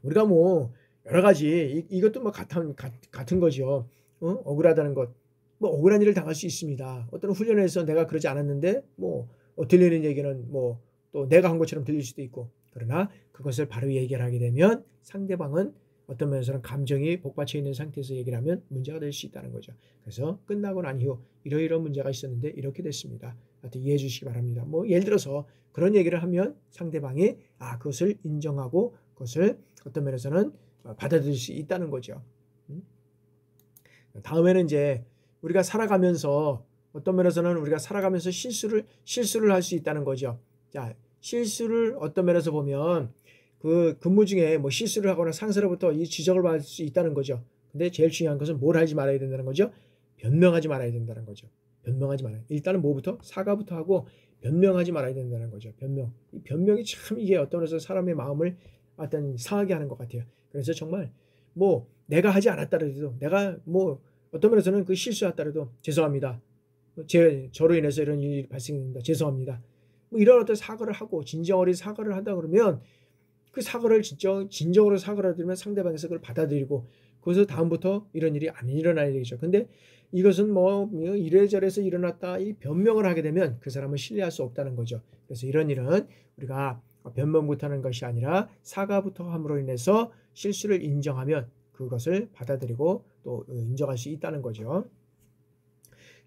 우리가 뭐 여러 가지 이것도 뭐 같은 거죠. 억울하다는 것. 뭐 억울한 일을 당할 수 있습니다. 어떤 훈련에서 내가 그러지 않았는데 뭐 들리는 얘기는 뭐 또 내가 한 것처럼 들릴 수도 있고, 그러나 그것을 바로 얘기를 하게 되면 상대방은 어떤 면에서는 감정이 복받쳐 있는 상태에서 얘기를 하면 문제가 될 수 있다는 거죠. 그래서 끝나고 난 이후 이러이러한 문제가 있었는데 이렇게 됐습니다. 하여튼 이해해 주시기 바랍니다. 뭐 예를 들어서 그런 얘기를 하면 상대방이 그것을 인정하고 그것을 어떤 면에서는 받아들일 수 있다는 거죠. 다음에는 이제 우리가 살아가면서 어떤 면에서는 우리가 살아가면서 실수를 할 수 있다는 거죠. 자, 실수를 어떤 면에서 보면 그 근무 중에 뭐 실수를 하거나 상사로부터 이 지적을 받을 수 있다는 거죠. 근데 제일 중요한 것은 뭘 하지 말아야 된다는 거죠. 변명하지 말아야 된다는 거죠. 변명하지 말아야. 일단은 뭐부터? 사과부터 하고 변명하지 말아야 된다는 거죠. 변명. 이 변명이 참 이게 어떤 면에서 사람의 마음을 어떤 상하게 하는 것 같아요. 그래서 정말 뭐 내가 하지 않았다라도 내가 뭐 어떤 면에서는 그 실수했다라도 죄송합니다. 저로 인해서 이런 일이 발생했습니다. 죄송합니다. 뭐 이런 어떤 사과를 하고 진정 어린 사과를 한다 그러면 그 사과를 진정으로 사과를 하면 상대방에서 그걸 받아들이고 그래서 다음부터 이런 일이 안 일어나야 되겠죠. 근데 이것은 뭐 이래저래서 일어났다 이 변명을 하게 되면 그 사람은 신뢰할 수 없다는 거죠. 그래서 이런 일은 우리가 변명부터 하는 것이 아니라 사과부터 함으로 인해서 실수를 인정하면 그것을 받아들이고 또 인정할 수 있다는 거죠.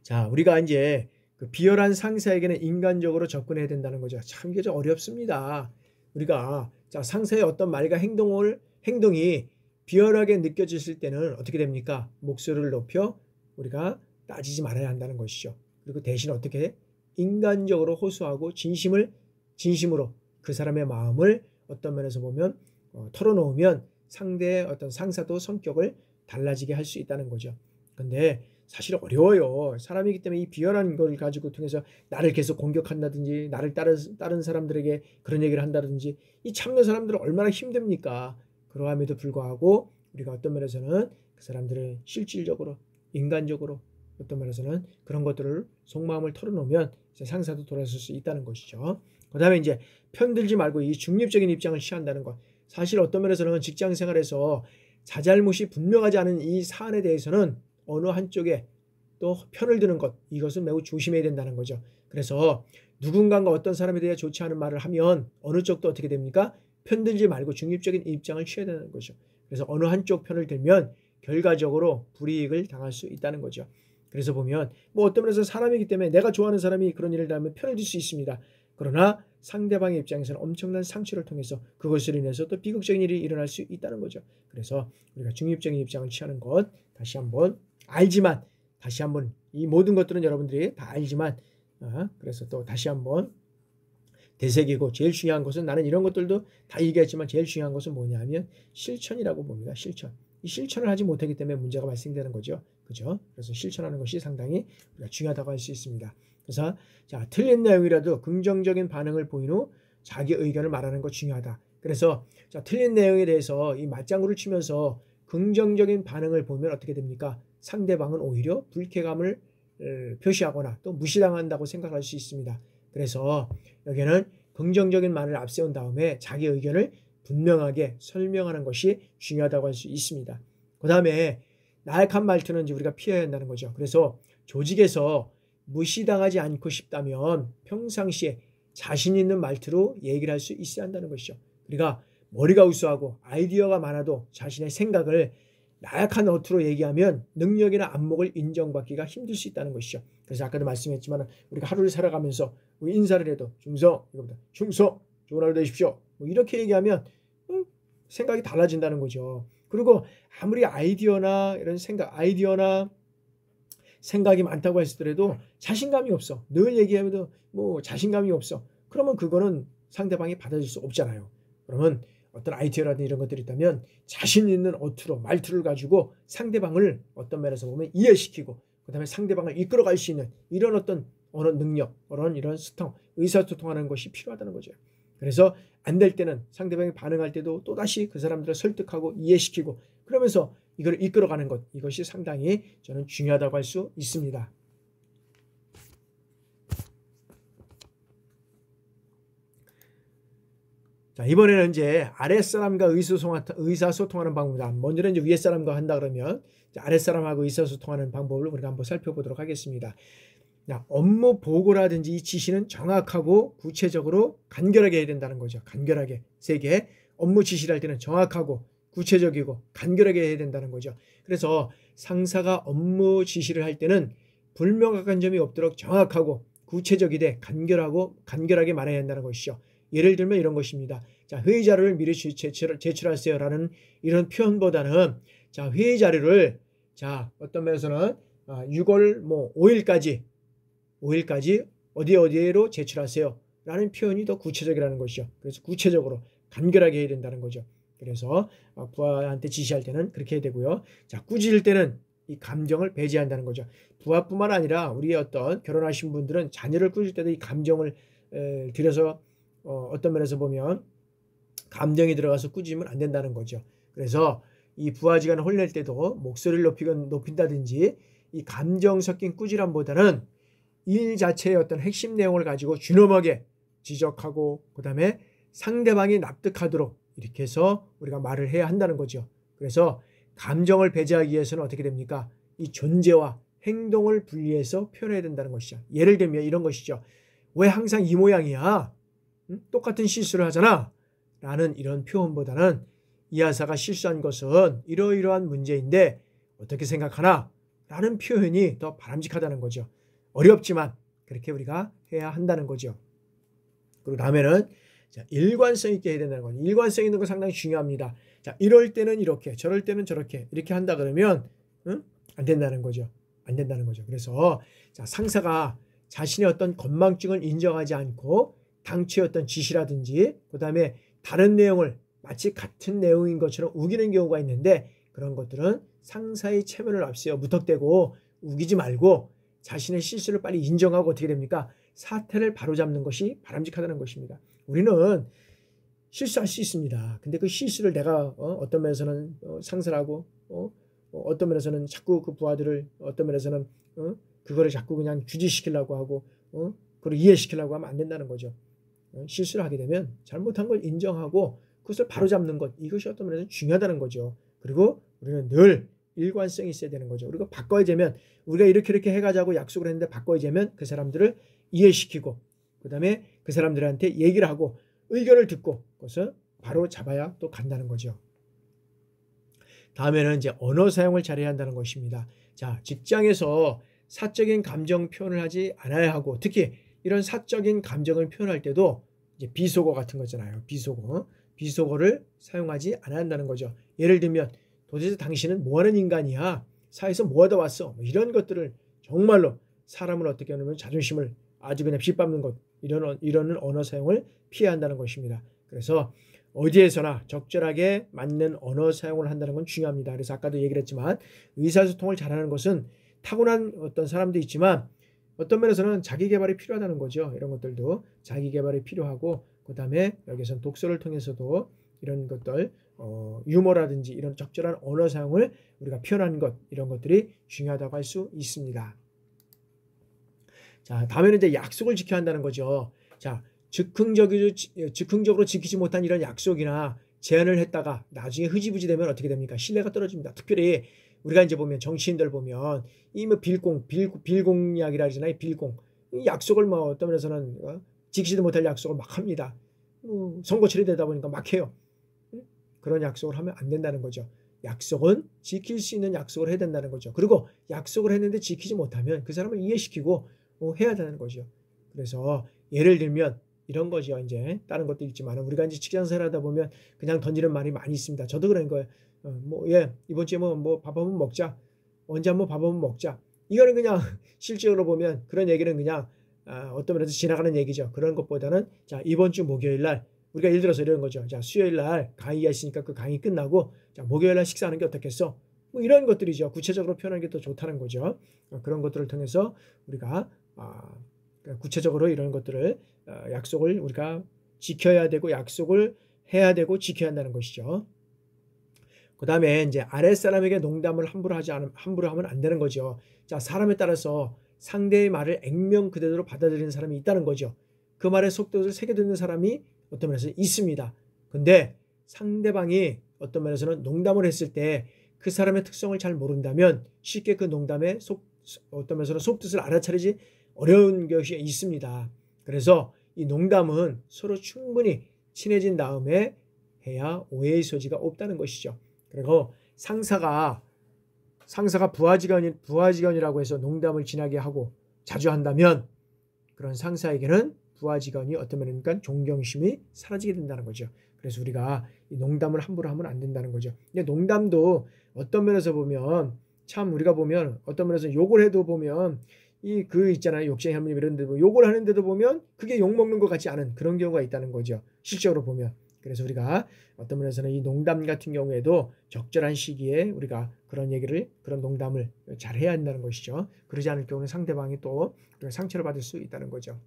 자, 우리가 이제 그 비열한 상사에게는 인간적으로 접근해야 된다는 거죠. 참 이게 좀 어렵습니다. 우리가 자, 상사의 어떤 말과 행동이 비열하게 느껴졌을 때는 어떻게 됩니까? 목소리를 높여 우리가 따지지 말아야 한다는 것이죠. 그리고 대신 어떻게 인간적으로 호소하고 진심으로 그 사람의 마음을 어떤 면에서 보면 털어놓으면 상대의 어떤 상사도 성격을 달라지게 할 수 있다는 거죠. 근데 사실 어려워요. 사람이기 때문에 이 비열한 걸 가지고 통해서 나를 계속 공격한다든지 나를 다른 사람들에게 그런 얘기를 한다든지 이 참는 사람들은 얼마나 힘듭니까? 그러함에도 불구하고 우리가 어떤 면에서는 그 사람들을 실질적으로 인간적으로 어떤 면에서는 그런 것들을 속마음을 털어놓으면 상사도 돌아설 수 있다는 것이죠. 그 다음에 이제 편들지 말고 이 중립적인 입장을 취한다는 것. 사실 어떤 면에서는 직장 생활에서 자잘못이 분명하지 않은 이 사안에 대해서는 어느 한쪽에 또 편을 드는 것, 이것은 매우 조심해야 된다는 거죠. 그래서 누군가가 어떤 사람에 대해 좋지 않은 말을 하면 어느 쪽도 어떻게 됩니까? 편들지 말고 중립적인 입장을 취해야 되는 거죠. 그래서 어느 한쪽 편을 들면 결과적으로 불이익을 당할 수 있다는 거죠. 그래서 보면 뭐 어떤 면에서 사람이기 때문에 내가 좋아하는 사람이 그런 일을 하면 편을 들 수 있습니다. 그러나 상대방의 입장에서는 엄청난 상처를 통해서 그것으로 인해서 또 비극적인 일이 일어날 수 있다는 거죠. 그래서 우리가 중립적인 입장을 취하는 것 다시 한번 알지만 다시 한번 이 모든 것들은 여러분들이 다 알지만 그래서 또 다시 한번 되새기고 제일 중요한 것은 나는 이런 것들도 다 얘기했지만 제일 중요한 것은 뭐냐면 실천이라고 봅니다. 실천. 이 실천을 하지 못하기 때문에 문제가 발생되는 거죠. 그죠? 그래서 실천하는 것이 상당히 우리가 중요하다고 할 수 있습니다. 그래서 자, 틀린 내용이라도 긍정적인 반응을 보인 후 자기 의견을 말하는 거 중요하다. 그래서 자, 틀린 내용에 대해서 이 맞장구를 치면서 긍정적인 반응을 보면 어떻게 됩니까? 상대방은 오히려 불쾌감을 표시하거나 또 무시당한다고 생각할 수 있습니다. 그래서 여기는 긍정적인 말을 앞세운 다음에 자기 의견을 분명하게 설명하는 것이 중요하다고 할 수 있습니다. 그 다음에 나약한 말투는 이제 우리가 피해야 한다는 거죠. 그래서 조직에서 무시당하지 않고 싶다면 평상시에 자신 있는 말투로 얘기를 할 수 있어야 한다는 것이죠. 그러니까 머리가 우수하고 아이디어가 많아도 자신의 생각을 나약한 어투로 얘기하면 능력이나 안목을 인정받기가 힘들 수 있다는 것이죠. 그래서 아까도 말씀했지만 우리가 하루를 살아가면서 인사를 해도 충성, 이거보다 충성, 좋은 하루 되십시오. 뭐 이렇게 얘기하면 생각이 달라진다는 거죠. 그리고 아무리 아이디어나 생각이 많다고 했더라도 자신감이 없어. 늘 얘기하면도 뭐 자신감이 없어. 그러면 그거는 상대방이 받아줄 수 없잖아요. 그러면 어떤 아이디어라든지 이런 것들이 있다면 자신 있는 어투로 말투를 가지고 상대방을 어떤 면에서 보면 이해시키고 그다음에 상대방을 이끌어갈 수 있는 이런 어떤 언어 능력, 이런 의사소통하는 것이 필요하다는 거죠. 그래서 안 될 때는 상대방이 반응할 때도 또다시 그 사람들을 설득하고 이해시키고 그러면서 이걸 이끌어가는 것, 이것이 상당히 저는 중요하다고 할 수 있습니다. 자, 이번에는 이제 아랫사람과 의사소통하는 방법이다. 먼저는 이제 윗사람과 한다 그러면 아랫사람하고 의사소통하는 방법을 우리가 한번 살펴보도록 하겠습니다. 자, 업무 보고라든지 이 지시는 정확하고 구체적으로 간결하게 해야 된다는 거죠. 간결하게. 세 개. 업무 지시를 할 때는 정확하고 구체적이고 간결하게 해야 된다는 거죠. 그래서 상사가 업무 지시를 할 때는 불명확한 점이 없도록 정확하고 구체적이되 간결하게 말해야 한다는 것이죠. 예를 들면 이런 것입니다. 자, 회의 자료를 미리 제출하세요라는 이런 표현보다는 자, 회의 자료를 자, 어떤 면에서는 6월 5일까지 어디로 제출하세요 라는 표현이 더 구체적이라는 것이죠. 그래서 구체적으로 간결하게 해야 된다는 거죠. 그래서 부하한테 지시할 때는 그렇게 해야 되고요. 자, 꾸짖을 때는 이 감정을 배제한다는 거죠. 부하뿐만 아니라 우리 어떤 결혼하신 분들은 자녀를 꾸짖을 때도 이 감정을 들여서 어떤 면에서 보면 감정이 들어가서 꾸짖으면 안 된다는 거죠. 그래서 이 부하지간을 혼낼 때도 목소리를 높인다든지 이 감정 섞인 꾸지람보다는 일 자체의 어떤 핵심 내용을 가지고 준엄하게 지적하고 그 다음에 상대방이 납득하도록 이렇게 해서 우리가 말을 해야 한다는 거죠. 그래서 감정을 배제하기 위해서는 어떻게 됩니까? 이 존재와 행동을 분리해서 표현해야 된다는 것이죠. 예를 들면 이런 것이죠. 왜 항상 이 모양이야? 똑같은 실수를 하잖아. 라는 이런 표현보다는 이 하사가 실수한 것은 이러이러한 문제인데 어떻게 생각하나? 라는 표현이 더 바람직하다는 거죠. 어렵지만 그렇게 우리가 해야 한다는 거죠. 그리고 다음에는 자, 일관성 있게 해야 된다는 거죠. 일관성 있는 거 상당히 중요합니다. 자, 이럴 때는 이렇게, 저럴 때는 저렇게 이렇게 한다 그러면 안 된다는 거죠. 안 된다는 거죠. 그래서 자, 상사가 자신의 어떤 건망증을 인정하지 않고 당초의 어떤 지시라든지 그 다음에 다른 내용을 마치 같은 내용인 것처럼 우기는 경우가 있는데 그런 것들은 상사의 체면을 앞세워 무턱대고 우기지 말고 자신의 실수를 빨리 인정하고 어떻게 됩니까? 사태를 바로잡는 것이 바람직하다는 것입니다. 우리는 실수할 수 있습니다. 근데 그 실수를 내가 어떤 면에서는 상사라고 어떤 면에서는 자꾸 그 부하들을 어떤 면에서는 그거를 자꾸 그냥 규지시키려고 하고 그걸 이해시키려고 하면 안 된다는 거죠. 실수를 하게 되면 잘못한 걸 인정하고 그것을 바로잡는 것 이것이 어떤 면에서 중요하다는 거죠. 그리고 우리는 늘 일관성이 있어야 되는 거죠. 우리가 바꿔야 되면 우리가 이렇게 해가자고 약속을 했는데 바꿔야 되면 그 사람들을 이해시키고 그 다음에 그 사람들한테 얘기를 하고 의견을 듣고 그것을 바로 잡아야 또 간다는 거죠. 다음에는 이제 언어 사용을 잘해야 한다는 것입니다. 자, 직장에서 사적인 감정 표현을 하지 않아야 하고 특히 이런 사적인 감정을 표현할 때도 이제 비속어 같은 거잖아요. 비속어를 사용하지 않아야 한다는 거죠. 예를 들면 도대체 당신은 뭐하는 인간이야? 사회에서 뭐하다 왔어? 이런 것들을 정말로 사람을 어떻게 하냐면 자존심을 아주 그냥 빗밟는 것 이런 언어 사용을 피해야 한다는 것입니다. 그래서 어디에서나 적절하게 맞는 언어 사용을 한다는 건 중요합니다. 그래서 아까도 얘기를 했지만 의사소통을 잘하는 것은 타고난 어떤 사람도 있지만 어떤 면에서는 자기 개발이 필요하다는 거죠. 이런 것들도 자기 개발이 필요하고 그 다음에 여기서는 독서를 통해서도 이런 것들 유머라든지 이런 적절한 언어 사용을 우리가 표현하는 것 이런 것들이 중요하다고 할 수 있습니다. 자, 다음에는 이제 약속을 지켜야 한다는 거죠. 자, 즉흥적으로 지키지 못한 이런 약속이나 제안을 했다가 나중에 흐지부지 되면 어떻게 됩니까? 신뢰가 떨어집니다. 특별히 우리가 이제 보면 정치인들 보면 이 뭐 빌공약이라 하잖아요. 빌공. 이 약속을 뭐 어떤 면에서는 지키지도 못할 약속을 막 합니다. 선거철이 되다 보니까 막 해요. 그런 약속을 하면 안 된다는 거죠. 약속은 지킬 수 있는 약속을 해야 된다는 거죠. 그리고 약속을 했는데 지키지 못하면 그 사람을 이해시키고 해야 되는 거죠. 그래서 예를 들면 이런 거죠. 이제 다른 것도 있지만 우리가 이제 직장생활 하다 보면 그냥 던지는 말이 많이 있습니다. 저도 그런 거예요. 이번 주에 뭐 밥 한번 먹자. 언제 한번 밥 한번 먹자. 이거는 그냥 실제로 보면 그런 얘기는 그냥 어떤 면에서 지나가는 얘기죠. 그런 것보다는 자, 이번 주 목요일 날 우리가 예를 들어서 이런 거죠. 자, 수요일 날 강의가 있으니까 그 강의 끝나고 자, 목요일 날 식사하는 게 어떻겠어? 뭐 이런 것들이죠. 구체적으로 표현하는 게 더 좋다는 거죠. 그런 것들을 통해서 우리가 구체적으로 이런 것들을 약속을 우리가 지켜야 되고 약속을 해야 되고 지켜야 한다는 것이죠. 그 다음에 이제 아랫사람에게 농담을 함부로 하면 안 되는 거죠. 자, 사람에 따라서 상대의 말을 액면 그대로 받아들이는 사람이 있다는 거죠. 그 말의 속뜻을 새겨듣는 사람이 어떤 면에서 있습니다. 근데 상대방이 어떤 면에서는 농담을 했을 때 그 사람의 특성을 잘 모른다면 쉽게 그 농담의 어떤 면에서는 속뜻을 알아차리지 어려운 것이 있습니다. 그래서 이 농담은 서로 충분히 친해진 다음에 해야 오해의 소지가 없다는 것이죠. 그리고 상사가 부하직원이라고 해서 농담을 진하게 하고 자주 한다면 그런 상사에게는 부하 직원이 어떤 면이니까 존경심이 사라지게 된다는 거죠. 그래서 우리가 이 농담을 함부로 하면 안 된다는 거죠. 근데 농담도 어떤 면에서 보면 참 우리가 보면 어떤 면에서 욕을 해도 보면 있잖아요. 욕쟁이 할머니 이런 데도 욕을 하는데도 보면 그게 욕 먹는 것 같지 않은 그런 경우가 있다는 거죠. 실적으로 보면. 그래서 우리가 어떤 면에서는 이 농담 같은 경우에도 적절한 시기에 우리가 그런 농담을 잘 해야 한다는 것이죠. 그러지 않을 경우는 상대방이 또 상처를 받을 수 있다는 거죠.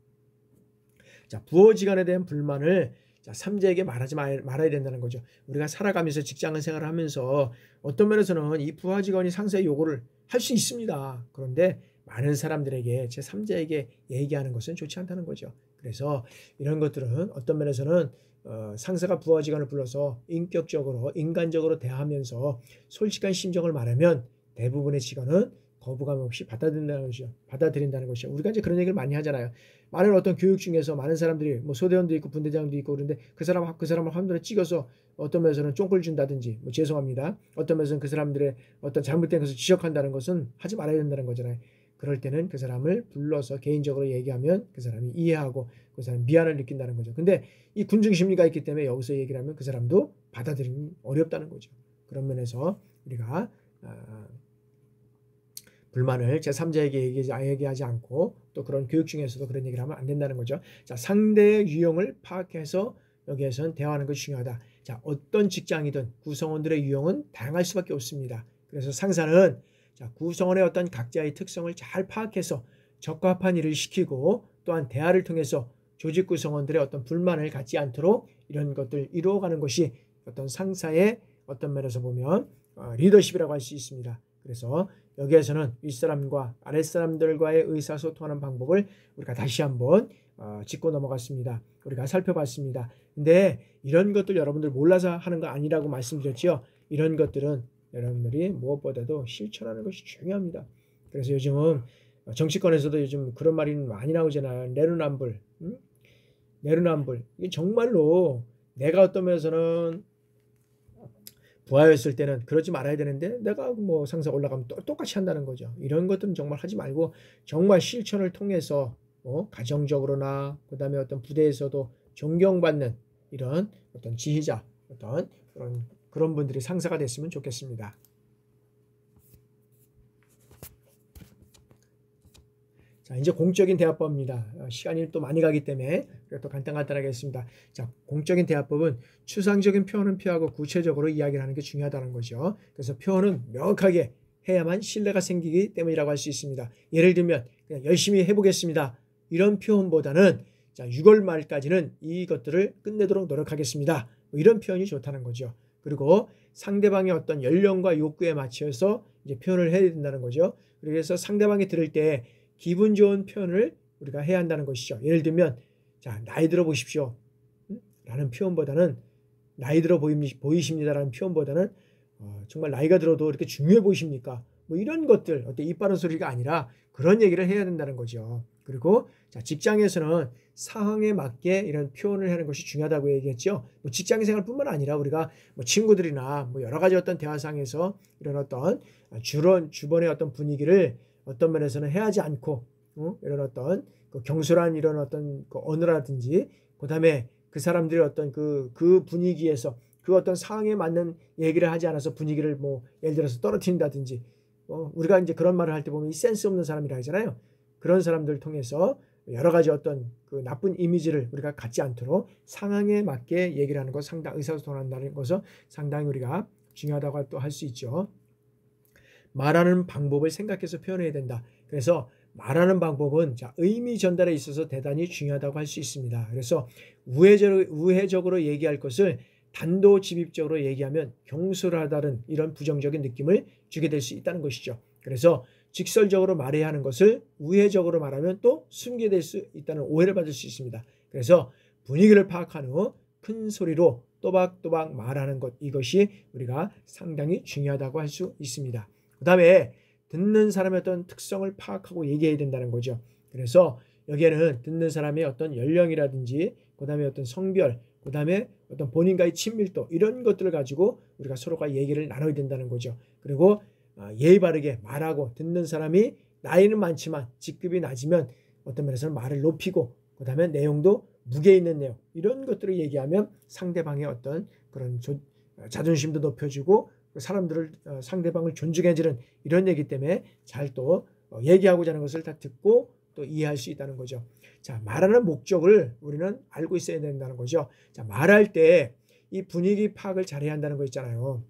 자, 부하직원에 대한 불만을 삼자에게 말하지 말아야 된다는 거죠. 우리가 살아가면서 직장 생활을 하면서 어떤 면에서는 이 부하직원이 상사의 요구를 할 수 있습니다. 그런데 많은 사람들에게 제3자에게 얘기하는 것은 좋지 않다는 거죠. 그래서 이런 것들은 어떤 면에서는 상사가 부하직원을 불러서 인격적으로 인간적으로 대하면서 솔직한 심정을 말하면 대부분의 직원은 거부감 없이 받아들인다는 것이죠. 우리가 이제 그런 얘기를 많이 하잖아요. 많은 어떤 교육 중에서 많은 사람들이 뭐 소대원도 있고 분대장도 있고 그런데 그 사람을 화면에 찍어서 어떤 면에서는 쫑을 준다든지 뭐 죄송합니다. 어떤 면에서는 그 사람들의 어떤 잘못된 것을 지적한다는 것은 하지 말아야 된다는 거잖아요. 그럴 때는 그 사람을 불러서 개인적으로 얘기하면 그 사람이 이해하고 그 사람이 미안을 느낀다는 거죠. 근데 이 군중 심리가 있기 때문에 여기서 얘기를 하면 그 사람도 받아들이기 어렵다는 거죠. 그런 면에서 우리가 불만을 제3자에게 얘기하지 않고 또 그런 교육 중에서도 그런 얘기를 하면 안 된다는 거죠. 자, 상대의 유형을 파악해서 여기에서는 대화하는 것이 중요하다. 자, 어떤 직장이든 구성원들의 유형은 다양할 수밖에 없습니다. 그래서 상사는 구성원의 어떤 각자의 특성을 잘 파악해서 적합한 일을 시키고 또한 대화를 통해서 조직 구성원들의 어떤 불만을 갖지 않도록 이런 것들 이루어가는 것이 어떤 상사의 어떤 면에서 보면 리더십이라고 할 수 있습니다. 그래서 여기에서는 윗사람과 아랫사람들과의 의사소통하는 방법을 우리가 다시 한번 짚고 넘어갔습니다. 우리가 살펴봤습니다. 근데 이런 것들 여러분들 몰라서 하는 거 아니라고 말씀드렸죠. 이런 것들은 여러분들이 무엇보다도 실천하는 것이 중요합니다. 그래서 요즘은 정치권에서도 요즘 그런 말이 많이 나오잖아요. 내로남불. 내로남불. 이게 정말로 내가 어떤 면에서는 부하였을 때는 그러지 말아야 되는데 내가 뭐 상사 올라가면 똑같이 한다는 거죠. 이런 것들은 정말 하지 말고 정말 실천을 통해서 가정적으로나 그다음에 어떤 부대에서도 존경받는 이런 어떤 지휘자 어떤 그런 분들이 상사가 됐으면 좋겠습니다. 자, 이제 공적인 대화법입니다. 시간이 또 많이 가기 때문에 또 간단하게 했습니다. 자, 공적인 대화법은 추상적인 표현은 피하고 구체적으로 이야기를 하는 게 중요하다는 거죠. 그래서 표현은 명확하게 해야만 신뢰가 생기기 때문이라고 할 수 있습니다. 예를 들면 그냥 열심히 해보겠습니다. 이런 표현보다는 자, 6월 말까지는 이것들을 끝내도록 노력하겠습니다. 뭐 이런 표현이 좋다는 거죠. 그리고 상대방의 어떤 연령과 욕구에 맞춰서 이제 표현을 해야 된다는 거죠. 그래서 상대방이 들을 때 기분 좋은 표현을 우리가 해야 한다는 것이죠. 예를 들면 자, 나이 들어 보십시오 라는 표현보다는 나이 들어 보이십니다 라는 표현보다는 정말 나이가 들어도 이렇게 중요해 보이십니까? 뭐 이런 것들 어때 입 바른 소리가 아니라 그런 얘기를 해야 된다는 거죠. 그리고 자, 직장에서는 상황에 맞게 이런 표현을 하는 것이 중요하다고 얘기했죠. 뭐 직장 생활뿐만 아니라 우리가 뭐 친구들이나 뭐 여러 가지 어떤 대화상에서 이런 어떤 주변의 어떤 분위기를 어떤 면에서는 해하지 않고 이런 어떤 그 경솔한 이런 어떤 그 언어라든지 그다음에 그 사람들의 어떤 그 분위기에서 그 어떤 상황에 맞는 얘기를 하지 않아서 분위기를 뭐 예를 들어서 떨어뜨린다든지 우리가 이제 그런 말을 할 때 보면 이 센스 없는 사람이라 하잖아요. 그런 사람들을 통해서 여러 가지 어떤 그 나쁜 이미지를 우리가 갖지 않도록 상황에 맞게 얘기를 하는 것, 상당 의사소통한다는 것은 상당히 우리가 중요하다고 또 할 수 있죠. 말하는 방법을 생각해서 표현해야 된다. 그래서 말하는 방법은 의미 전달에 있어서 대단히 중요하다고 할 수 있습니다. 그래서 우회적으로 얘기할 것을 단도직입적으로 얘기하면 경솔하다는 이런 부정적인 느낌을 주게 될 수 있다는 것이죠. 그래서 직설적으로 말해야 하는 것을 우회적으로 말하면 또 숨게 될 수 있다는 오해를 받을 수 있습니다. 그래서 분위기를 파악한 후 큰 소리로 또박또박 말하는 것, 이것이 우리가 상당히 중요하다고 할 수 있습니다. 그 다음에 듣는 사람의 어떤 특성을 파악하고 얘기해야 된다는 거죠. 그래서 여기에는 듣는 사람의 어떤 연령이라든지 그 다음에 어떤 성별, 그 다음에 어떤 본인과의 친밀도, 이런 것들을 가지고 우리가 서로가 얘기를 나눠야 된다는 거죠. 그리고 예의 바르게 말하고, 듣는 사람이 나이는 많지만 직급이 낮으면 어떤 면에서는 말을 높이고, 그 다음에 내용도 무게 있는 내용, 이런 것들을 얘기하면 상대방의 어떤 그런 자존심도 높여주고 사람들을 상대방을 존중해주는 이런 얘기 때문에 잘 또 얘기하고자 하는 것을 다 듣고 또 이해할 수 있다는 거죠. 자, 말하는 목적을 우리는 알고 있어야 된다는 거죠. 자, 말할 때 이 분위기 파악을 잘해야 한다는 거 있잖아요.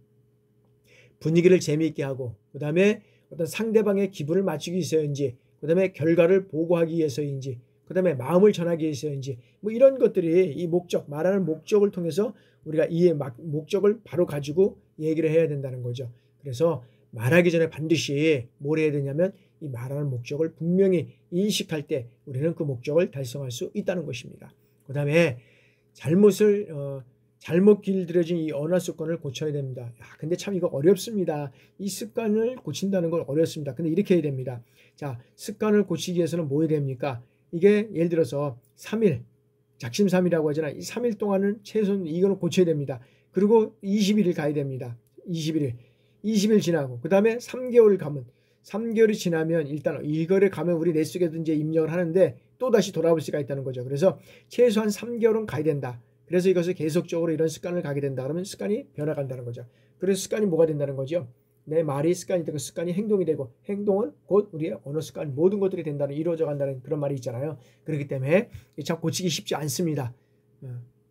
분위기를 재미있게 하고, 그 다음에 어떤 상대방의 기분을 맞추기 위해서인지, 그 다음에 결과를 보고하기 위해서인지, 그 다음에 마음을 전하기 위해서인지, 뭐 이런 것들이 이 목적, 말하는 목적을 통해서 우리가 이 목적을 바로 가지고 얘기를 해야 된다는 거죠. 그래서 말하기 전에 반드시 뭘 해야 되냐면 이 말하는 목적을 분명히 인식할 때 우리는 그 목적을 달성할 수 있다는 것입니다. 그 다음에 잘못 길들여진 이 언어 습관을 고쳐야 됩니다. 근데 참 이거 어렵습니다. 이 습관을 고친다는 건 어렵습니다. 근데 이렇게 해야 됩니다. 자, 습관을 고치기 위해서는 뭐 해야 됩니까? 이게 예를 들어서 3일, 작심삼일이라고 하잖아요. 이 3일 동안은 최소한 이거는 고쳐야 됩니다. 그리고 21일 가야 됩니다. 20일 지나고, 그 다음에 3개월 가면, 3개월이 지나면 일단 이거를 가면 우리 뇌 속에도 이제 입력을 하는데 또 다시 돌아올 수가 있다는 거죠. 그래서 최소한 3개월은 가야 된다. 그래서 이것을 계속적으로 이런 습관을 가게 된다. 그러면 습관이 변화간다는 거죠. 그래서 습관이 뭐가 된다는 거죠? 내 말이 습관이 되고 습관이 행동이 되고 행동은 곧 우리의 언어 습관, 모든 것들이 된다는, 이루어져 간다는 그런 말이 있잖아요. 그렇기 때문에 참 고치기 쉽지 않습니다.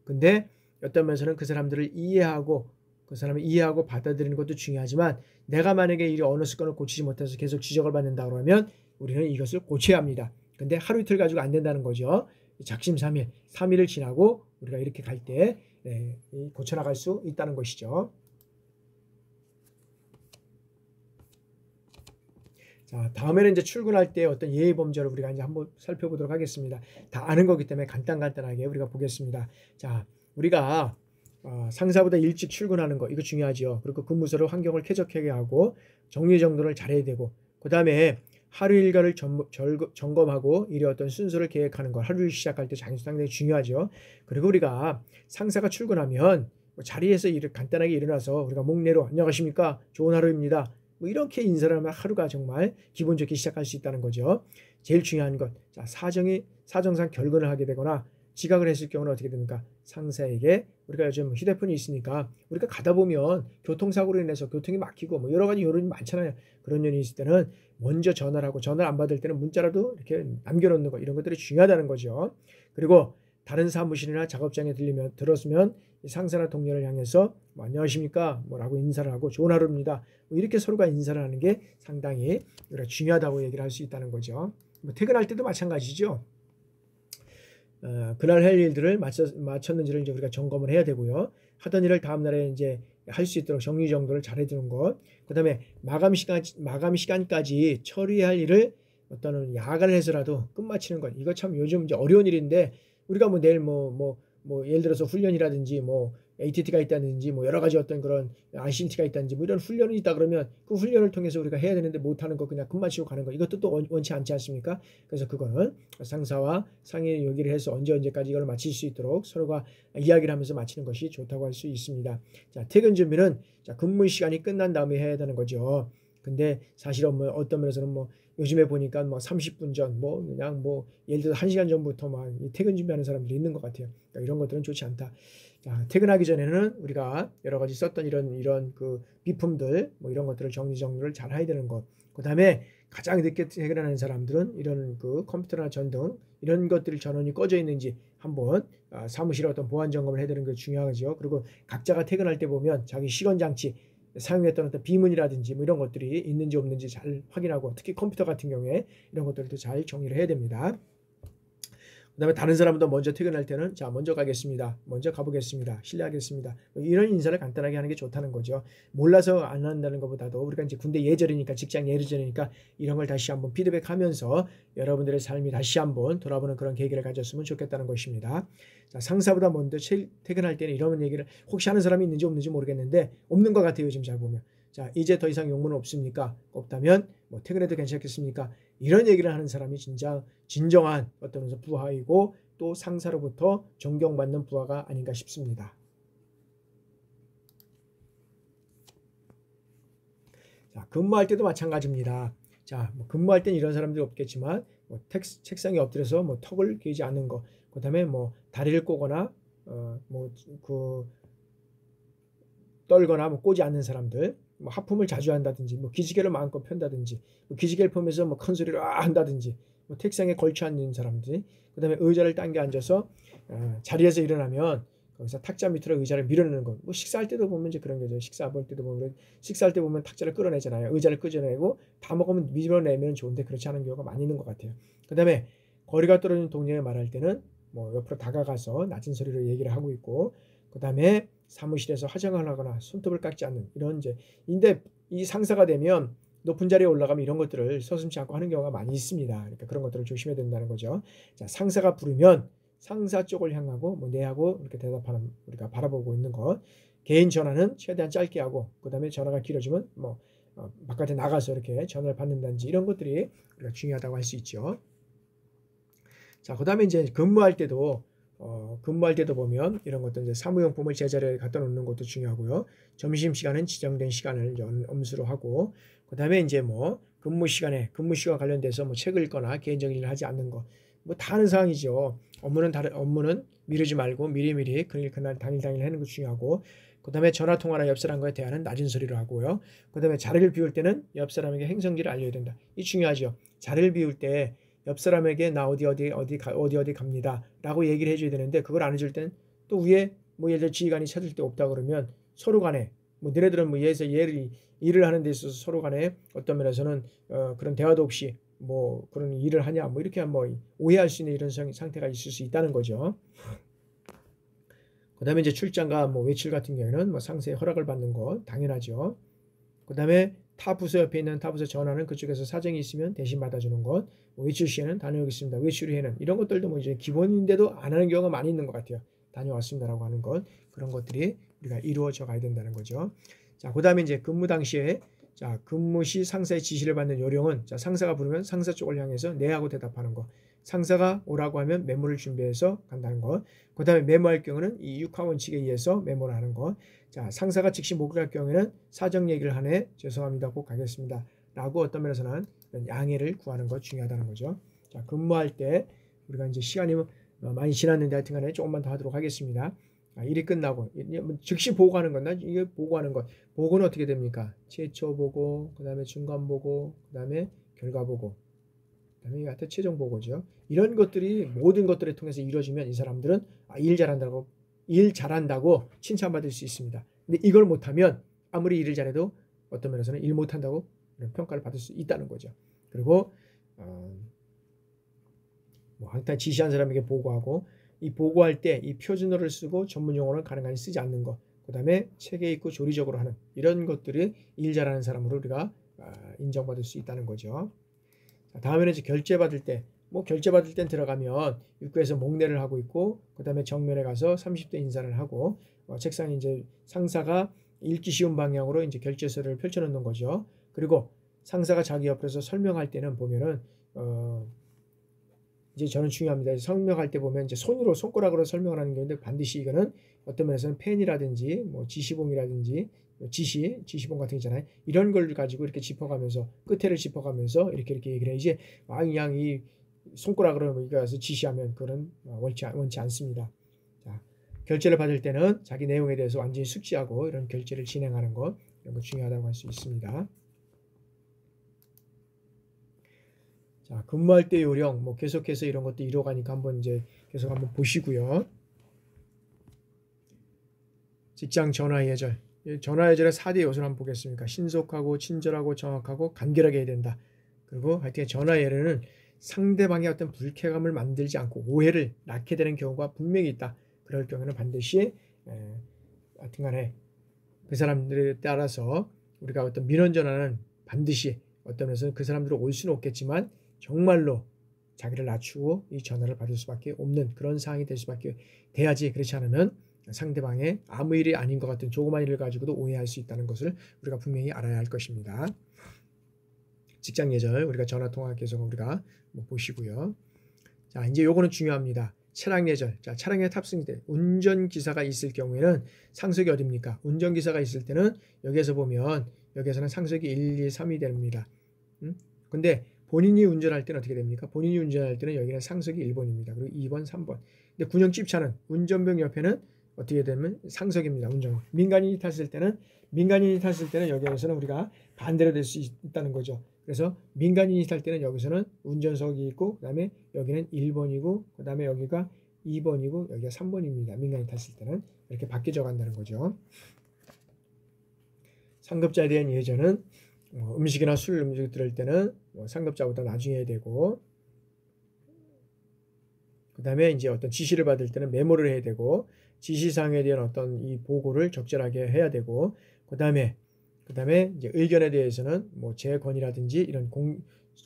근데 어떤 면에서는 그 사람들을 이해하고 그 사람을 이해하고 받아들이는 것도 중요하지만 내가 만약에 이 언어 습관을 고치지 못해서 계속 지적을 받는다 그러면 우리는 이것을 고쳐야 합니다. 근데 하루 이틀 가지고 안 된다는 거죠. 작심삼일, 3일을 지나고 우리가 이렇게 갈 때 고쳐나갈 수 있다는 것이죠. 자, 다음에는 이제 출근할 때 어떤 예의 범절을 우리가 이제 한번 살펴보도록 하겠습니다. 다 아는 거기 때문에 간단하게 우리가 보겠습니다. 자, 우리가 상사보다 일찍 출근하는 거, 이거 중요하죠. 그리고 근무소를 환경을 쾌적하게 하고 정리정돈을 잘해야 되고, 그 다음에 하루 일과를 점검하고 일의 어떤 순서를 계획하는 것, 하루를 시작할 때 상당히 중요하죠. 그리고 우리가 상사가 출근하면 자리에서 간단하게 일어나서 우리가 목례로 안녕하십니까, 좋은 하루입니다, 뭐 이렇게 인사를 하면 하루가 정말 기분 좋게 시작할 수 있다는 거죠. 제일 중요한 것, 자, 사정상 결근을 하게 되거나 지각을 했을 경우는 어떻게 됩니까? 상사에게, 우리가 요즘 휴대폰이 있으니까 우리가 가다 보면 교통사고로 인해서 교통이 막히고 뭐 여러 가지 요인이 많잖아요. 그런 요인이 있을 때는 먼저 전화를 하고, 전화를 안 받을 때는 문자라도 이렇게 남겨놓는 거, 이런 것들이 중요하다는 거죠. 그리고 다른 사무실이나 작업장에 들었으면 상사나 동료를 향해서 뭐 안녕하십니까, 뭐라고 인사를 하고 좋은 하루입니다, 뭐 이렇게 서로가 인사를 하는 게 상당히 중요하다고 얘기를 할 수 있다는 거죠. 뭐 퇴근할 때도 마찬가지죠. 그날 할 일들을 마쳤는지를 이제 우리가 점검을 해야 되고요. 하던 일을 다음 날에 이제 할 수 있도록 정리정돈을 잘 해두는 것. 그 다음에 마감 시간까지 처리할 일을 어떤 야간을 해서라도 끝마치는 것. 이거 참 요즘 이제 어려운 일인데, 우리가 뭐 내일 예를 들어서 훈련이라든지 뭐 ATT가 있다든지 뭐 여러 가지 어떤 그런 ICT가 있다든지 뭐 이런 훈련이 있다 그러면 그 훈련을 통해서 우리가 해야 되는데 못하는 거 그냥 끝마치고 가는 거, 이것도 또 원치 않지 않습니까? 그래서 그거는 상사와 상의 얘기를 해서 언제까지 이걸 마칠 수 있도록 서로가 이야기를 하면서 마치는 것이 좋다고 할 수 있습니다. 자, 퇴근 준비는 근무 시간이 끝난 다음에 해야 되는 거죠. 근데 사실은 뭐 어떤 면에서는 뭐 요즘에 보니까 뭐 30분 전, 그냥 예를 들어 1시간 전부터 막 퇴근 준비하는 사람들이 있는 것 같아요. 그러니까 이런 것들은 좋지 않다. 자, 퇴근하기 전에는 우리가 여러 가지 썼던 이런 그 비품들 뭐 이런 것들을 정리를 잘 해야 되는 것. 그다음에 가장 늦게 퇴근하는 사람들은 이런 그 컴퓨터나 전등 이런 것들이 전원이 꺼져 있는지 한번 사무실에 어떤 보안 점검을 해야 되는 게 중요하죠. 그리고 각자가 퇴근할 때 보면 자기 시건 장치 사용했던 어떤 비문이라든지 뭐 이런 것들이 있는지 없는지 잘 확인하고, 특히 컴퓨터 같은 경우에 이런 것들도 잘 정리를 해야 됩니다. 그 다음에 다른 사람도 먼저 퇴근할 때는 자 먼저 가겠습니다. 먼저 가보겠습니다. 실례하겠습니다. 이런 인사를 간단하게 하는 게 좋다는 거죠. 몰라서 안 한다는 것보다도 우리가 이제 군대 예절이니까, 직장 예절이니까 이런 걸 다시 한번 피드백하면서 여러분들의 삶이 다시 한번 돌아보는 그런 계기를 가졌으면 좋겠다는 것입니다. 자, 상사보다 먼저 퇴근할 때는 이런 얘기를 혹시 하는 사람이 있는지 없는지 모르겠는데 없는 것 같아요. 요즘 잘 보면. 자, 이제 더 이상 용무는 없습니까? 없다면 뭐 퇴근해도 괜찮겠습니까? 이런 얘기를 하는 사람이 진정한 어떤 부하이고 또 상사로부터 존경받는 부하가 아닌가 싶습니다. 자, 근무할 때도 마찬가지입니다. 자, 뭐 근무할 때는 이런 사람들이 없겠지만 뭐 책상에 엎드려서 뭐 턱을 괴지 않는 거, 그다음에 뭐 다리를 꼬거나 뭐 그 떨거나 뭐 꼬지 않는 사람들, 뭐 하품을 자주 한다든지, 뭐 기지개를 마음껏 편다든지, 뭐 기지개를 펴면서 뭐 큰 소리로 한다든지, 뭐 책상에 걸쳐 앉는 사람들, 그다음에 의자를 당겨 앉아서 자리에서 일어나면 거기서 탁자 밑으로 의자를 밀어내는 것. 뭐 식사할 때도 보면 이제 그런 거죠. 식사할 때도 보면 식사할 때 보면 탁자를 끌어내잖아요. 의자를 끌어내고 다 먹으면 밀어내면 좋은데 그렇지 않은 경우가 많이 있는 것 같아요. 그다음에 거리가 떨어진 동료에 말할 때는 뭐 옆으로 다가가서 낮은 소리로 얘기를 하고 있고, 그다음에 사무실에서 화장을 하거나 손톱을 깎지 않는 이런 근데 이 상사가 되면 높은 자리에 올라가면 이런 것들을 서슴지 않고 하는 경우가 많이 있습니다. 그러니까 그런 것들을 조심해야 된다는 거죠. 자, 상사가 부르면 상사 쪽을 향하고 뭐 네하고 이렇게 대답하는, 우리가 바라보고 있는 것. 개인 전화는 최대한 짧게 하고, 그다음에 전화가 길어지면 뭐 바깥에 나가서 이렇게 전화를 받는다든지 이런 것들이 우리가 중요하다고 할 수 있죠. 자, 그다음에 이제 근무할 때도 보면 이런 것도 이제 사무용품을 제자리에 갖다 놓는 것도 중요하고요. 점심시간은 지정된 시간을 엄수로 하고, 그다음에 이제 뭐 근무 시간 관련돼서 뭐 책을 읽거나 개인적인 일을 하지 않는 거, 뭐 다 하는 상황이죠. 업무는 미루지 말고 미리미리 그날 당일 하는 거 중요하고, 그다음에 전화 통화나 옆 사람과의 대화는 낮은 소리로 하고요. 그다음에 자리를 비울 때는 옆 사람에게 행성지를 알려야 된다. 이 중요하죠. 자리를 비울 때 옆 사람에게 나 어디 갑니다 라고 얘기를 해줘야 되는데, 그걸 안 해줄 땐 또 위에 뭐 예를 들어 지휘관이 찾을 데 없다 그러면 서로 간에 뭐 너네들은 뭐 일을 하는 데 있어서 서로 간에 어떤 면에서는 그런 대화도 없이 뭐 그런 일을 하냐 뭐 이렇게 뭐 오해할 수 있는 이런 상태가 있을 수 있다는 거죠. 그 다음에 이제 출장과 뭐 외출 같은 경우에는 뭐 상사의 허락을 받는 거 당연하죠. 그 다음에 타 부서 옆에 있는 타 부서 전화는 그쪽에서 사정이 있으면 대신 받아주는 것. 뭐 외출 시에는 다녀오겠습니다. 외출 후에는 이런 것들도 뭐 이제 기본인데도 안 하는 경우가 많이 있는 것 같아요. 다녀왔습니다라고 하는 것, 그런 것들이 우리가 이루어져 가야 된다는 거죠. 자, 그 다음에 이제 근무 당시에 자, 근무 시 상사의 지시를 받는 요령은, 자, 상사가 부르면 상사 쪽을 향해서 네 하고 대답하는 것. 상사가 오라고 하면 메모를 준비해서 간다는 것. 그 다음에 메모할 경우는 이 육하 원칙에 의해서 메모를 하는 것. 자, 상사가 즉시 목을 경우에는 사정 얘기를 하네 죄송합니다 꼭 가겠습니다 라고 어떤 면에서는 양해를 구하는 것 중요하다는 거죠. 자, 근무할 때 우리가 이제 시간이 많이 지났는데 하여튼 간에 조금만 더 하도록 하겠습니다. 일이 끝나고 즉시 보고하는 건, 이게 보고하는 것, 보고는 어떻게 됩니까? 최초 보고, 그 다음에 중간 보고, 그 다음에 결과 보고, 그 다음에 하여튼 최종 보고죠. 이런 것들이 모든 것들을 통해서 이루어지면 이 사람들은 일 잘한다고 칭찬받을 수 있습니다. 근데 이걸 못하면 아무리 일을 잘해도 어떤 면에서는 일 못한다고 평가를 받을 수 있다는 거죠. 그리고 뭐 항상 지시한 사람에게 보고하고, 이 보고할 때 이 표준어를 쓰고 전문 용어를 가능한 쓰지 않는 것, 그 다음에 체계 있고 조리적으로 하는 이런 것들이 일 잘하는 사람으로 우리가 인정받을 수 있다는 거죠. 자, 다음에는 이제 결제 받을 때 들어가면 입구에서 목례를 하고 있고, 그 다음에 정면에 가서 30대 인사를 하고, 책상에 이제 상사가 읽기 쉬운 방향으로 이제 결제서를 펼쳐놓는 거죠. 그리고 상사가 자기 옆에서 설명할 때는 보면은 이제 저는 중요합니다. 설명할 때 보면 이제 손가락으로 설명을 하는 건데, 반드시 이거는 어떤 면에서는 펜이라든지 뭐 지시봉이라든지 지시봉 같은 거 있잖아요. 이런 걸 가지고 이렇게 짚어가면서 끝에를 짚어가면서 이렇게 얘기를 해야지, 그냥 이 손가락으로 가서 지시하면 그런 원치 않습니다. 자, 결제를 받을 때는 자기 내용에 대해서 완전히 숙지하고 이런 결제를 진행하는 것, 이런 거 중요하다고 할 수 있습니다. 자, 근무할 때 요령, 뭐 계속해서 이런 것도 이뤄가니까 한번 이제 계속 한번 보시고요. 직장 전화 예절. 전화 예절의 4대 요소를 한번 보겠습니다. 신속하고 친절하고 정확하고 간결하게 해야 된다. 그리고 하여튼 전화 예절은 상대방의 어떤 불쾌감을 만들지 않고 오해를 낳게 되는 경우가 분명히 있다. 그럴 경우는 반드시 하여튼간에 그 사람들에 따라서 우리가 어떤 민원 전화는 반드시 어떤 면에서는 그 사람들은 올 수는 없겠지만 정말로 자기를 낮추고 이 전화를 받을 수밖에 없는 그런 상황이 될 수밖에 돼야지. 그렇지 않으면 상대방의 아무 일이 아닌 것 같은 조그만 일을 가지고도 오해할 수 있다는 것을 우리가 분명히 알아야 할 것입니다. 직장 예절, 우리가 전화 통화 계속 우리가 보시고요. 자, 이제 요거는 중요합니다. 차량 예절. 자, 차량에 탑승때 운전기사가 있을 경우에는 상석이 어디입니까? 운전기사가 있을 때는 여기에서 보면 여기에서는 상석이 1, 2, 3이 됩니다. 근데 본인이 운전할 때는 어떻게 됩니까? 본인이 운전할 때는 여기는 상석이 1번입니다. 그리고 2번, 3번. 근데 군용 찝차는 운전병 옆에는 어떻게 되면 상석입니다. 운전. 민간인이 탔을 때는 여기에서는 우리가 반대로 될 수 있다는 거죠. 그래서 민간인이 탈 때는 여기서는 운전석이 있고 그다음에 여기는 1번이고 그다음에 여기가 2번이고 여기가 3번입니다. 민간인이 탔을 때는 이렇게 바뀌어져 간다는 거죠. 상급자에 대한 예절은 음식이나 술, 음식 들을 때는 상급자보다 나중에 해야 되고 그 다음에 이제 어떤 지시를 받을 때는 메모를 해야 되고 지시사항에 대한 어떤 이 보고를 적절하게 해야 되고 그 다음에 이제 의견에 대해서는 뭐 제 건이라든지 이런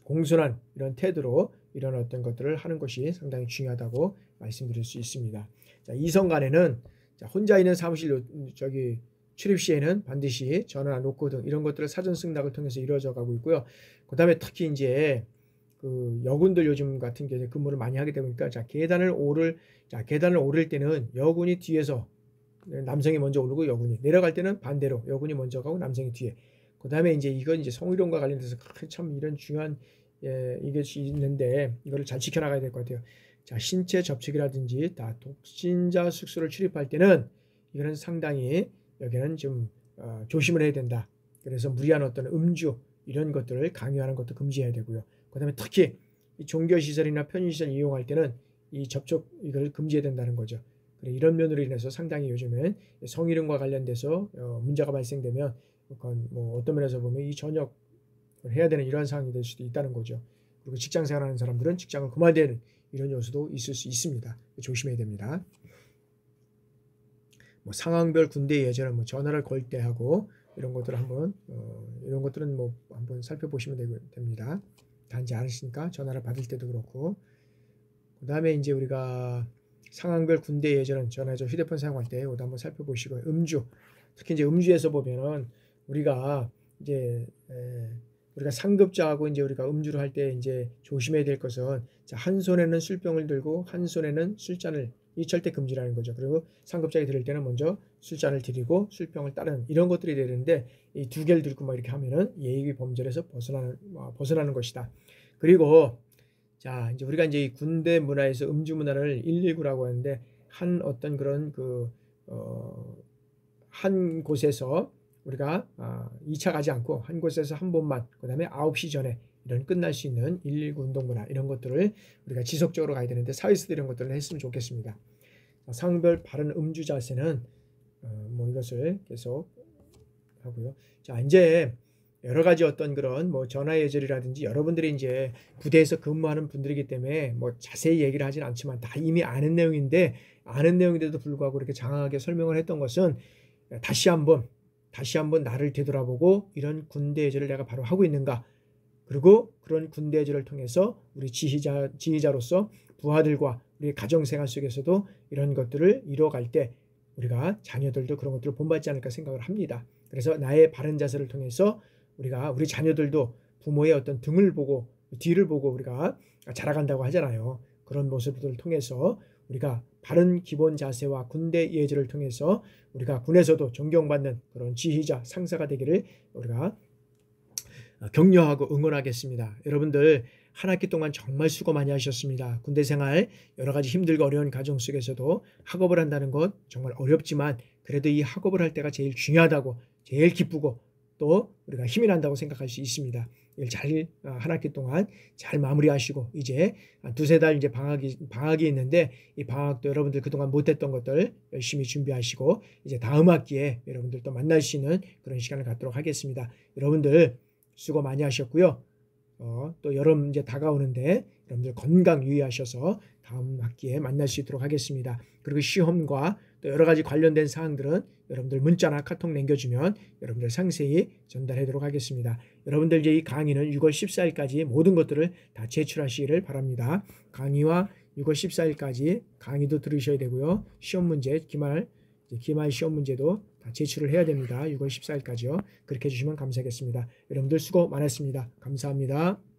공손한 이런 태도로 이런 어떤 것들을 하는 것이 상당히 중요하다고 말씀드릴 수 있습니다. 자, 이성 간에는 혼자 있는 사무실 출입 시에는 반드시 전화 놓고 등 이런 것들을 사전 승낙을 통해서 이루어져 가고 있고요. 그 다음에 특히 이제 그 여군들 요즘 같은 경우에 근무를 많이 하게 되니까 계단을 오를 때는 여군이 뒤에서 남성이 먼저 오르고 여군이 내려갈 때는 반대로 여군이 먼저 가고 남성이 뒤에. 그 다음에 이건 이제 성희롱과 관련돼서 참 이런 중요한 이것이 있는데 이거를 잘 지켜나가야 될 것 같아요. 자, 신체 접촉이라든지 다 독신자 숙소를 출입할 때는 이거는 상당히 여기는 좀 조심을 해야 된다. 그래서 무리한 어떤 음주 이런 것들을 강요하는 것도 금지해야 되고요. 그 다음에 특히 이 종교시설이나 편의시설 이용할 때는 이 접촉 이걸 금지해야 된다는 거죠. 이런 면으로 인해서 상당히 요즘엔 성희롱과 관련돼서 문제가 발생되면 뭐 어떤 면에서 보면 이 전역을 해야 되는 이러한 상황이 될 수도 있다는 거죠. 그리고 직장 생활하는 사람들은 직장을 그만둬야 되는 이런 요소도 있을 수 있습니다. 조심해야 됩니다. 뭐 상황별 군대 예절은 뭐 전화를 걸 때 하고 이런 것들을 한번 이런 것들은 뭐 한번 살펴보시면 됩니다. 단지 않으시니까 전화를 받을 때도 그렇고 그 다음에 이제 우리가 상황별 군대 예절은 전화죠 휴대폰 사용할 때 이것도 한번 살펴보시고 음주 특히 이제 음주에서 보면은 우리가 상급자하고 이제 우리가 음주를 할 때 이제 조심해야 될 것은 한 손에는 술병을 들고 한 손에는 술잔을 이 절대 금지라는 거죠. 그리고 상급자에 들을 때는 먼저 술잔을 드리고 술병을 따르는 이런 것들이 되는데 이 두 개를 들고 막 이렇게 하면은 예의 범절에서 벗어나는 것이다. 그리고 자 이제 우리가 이제 이 군대 문화에서 음주 문화를 119라고 하는데 한 어떤 그런 한 곳에서 우리가 2차 가지 않고 한 곳에서 한 번만 그다음에 9시 전에 이런 끝날 수 있는 119 운동문화 이런 것들을 우리가 지속적으로 가야 되는데 사회에서도 이런 것들을 했으면 좋겠습니다. 상별 바른 음주 자세는 뭐 이것을 계속 하고요. 자 이제 여러 가지 어떤 그런 뭐 전화 예절이라든지 여러분들이 이제 부대에서 근무하는 분들이기 때문에 뭐 자세히 얘기를 하진 않지만 다 이미 아는 내용인데 아는 내용인데도 불구하고 이렇게 장황하게 설명을 했던 것은 다시 한번 나를 되돌아보고 이런 군대 예절을 내가 바로 하고 있는가 그리고 그런 군대 예절을 통해서 우리 지휘자로서 부하들과 우리 가정생활 속에서도 이런 것들을 이뤄갈 때 우리가 자녀들도 그런 것들을 본받지 않을까 생각을 합니다. 그래서 나의 바른 자세를 통해서 우리 자녀들도 부모의 어떤 등을 보고 뒤를 보고 우리가 자라간다고 하잖아요. 그런 모습들을 통해서 우리가 바른 기본 자세와 군대 예절을 통해서 우리가 군에서도 존경받는 그런 지휘자, 상사가 되기를 우리가 격려하고 응원하겠습니다. 여러분들 한 학기 동안 정말 수고 많이 하셨습니다. 군대 생활 여러 가지 힘들고 어려운 가정 속에서도 학업을 한다는 것 정말 어렵지만 그래도 이 학업을 할 때가 제일 중요하다고 제일 기쁘고 또 우리가 힘이 난다고 생각할 수 있습니다. 이걸 잘 한 학기 동안 잘 마무리하시고 이제 두세 달 이제 방학이 있는데 이 방학도 여러분들 그동안 못했던 것들 열심히 준비하시고 이제 다음 학기에 여러분들 또 만날 수 있는 그런 시간을 갖도록 하겠습니다. 여러분들 수고 많이 하셨고요. 또 여름 이제 다가오는데 여러분들 건강 유의하셔서 다음 학기에 만날 수 있도록 하겠습니다. 그리고 시험과 또 여러 가지 관련된 사항들은 여러분들 문자나 카톡 남겨주면 여러분들 상세히 전달하도록 하겠습니다. 여러분들 이제 이 강의는 6월 14일까지 모든 것들을 다 제출하시기를 바랍니다. 강의와 6월 14일까지 강의도 들으셔야 되고요. 시험 문제, 기말 시험 문제도 다 제출을 해야 됩니다. 6월 14일까지요. 그렇게 해주시면 감사하겠습니다. 여러분들 수고 많았습니다. 감사합니다.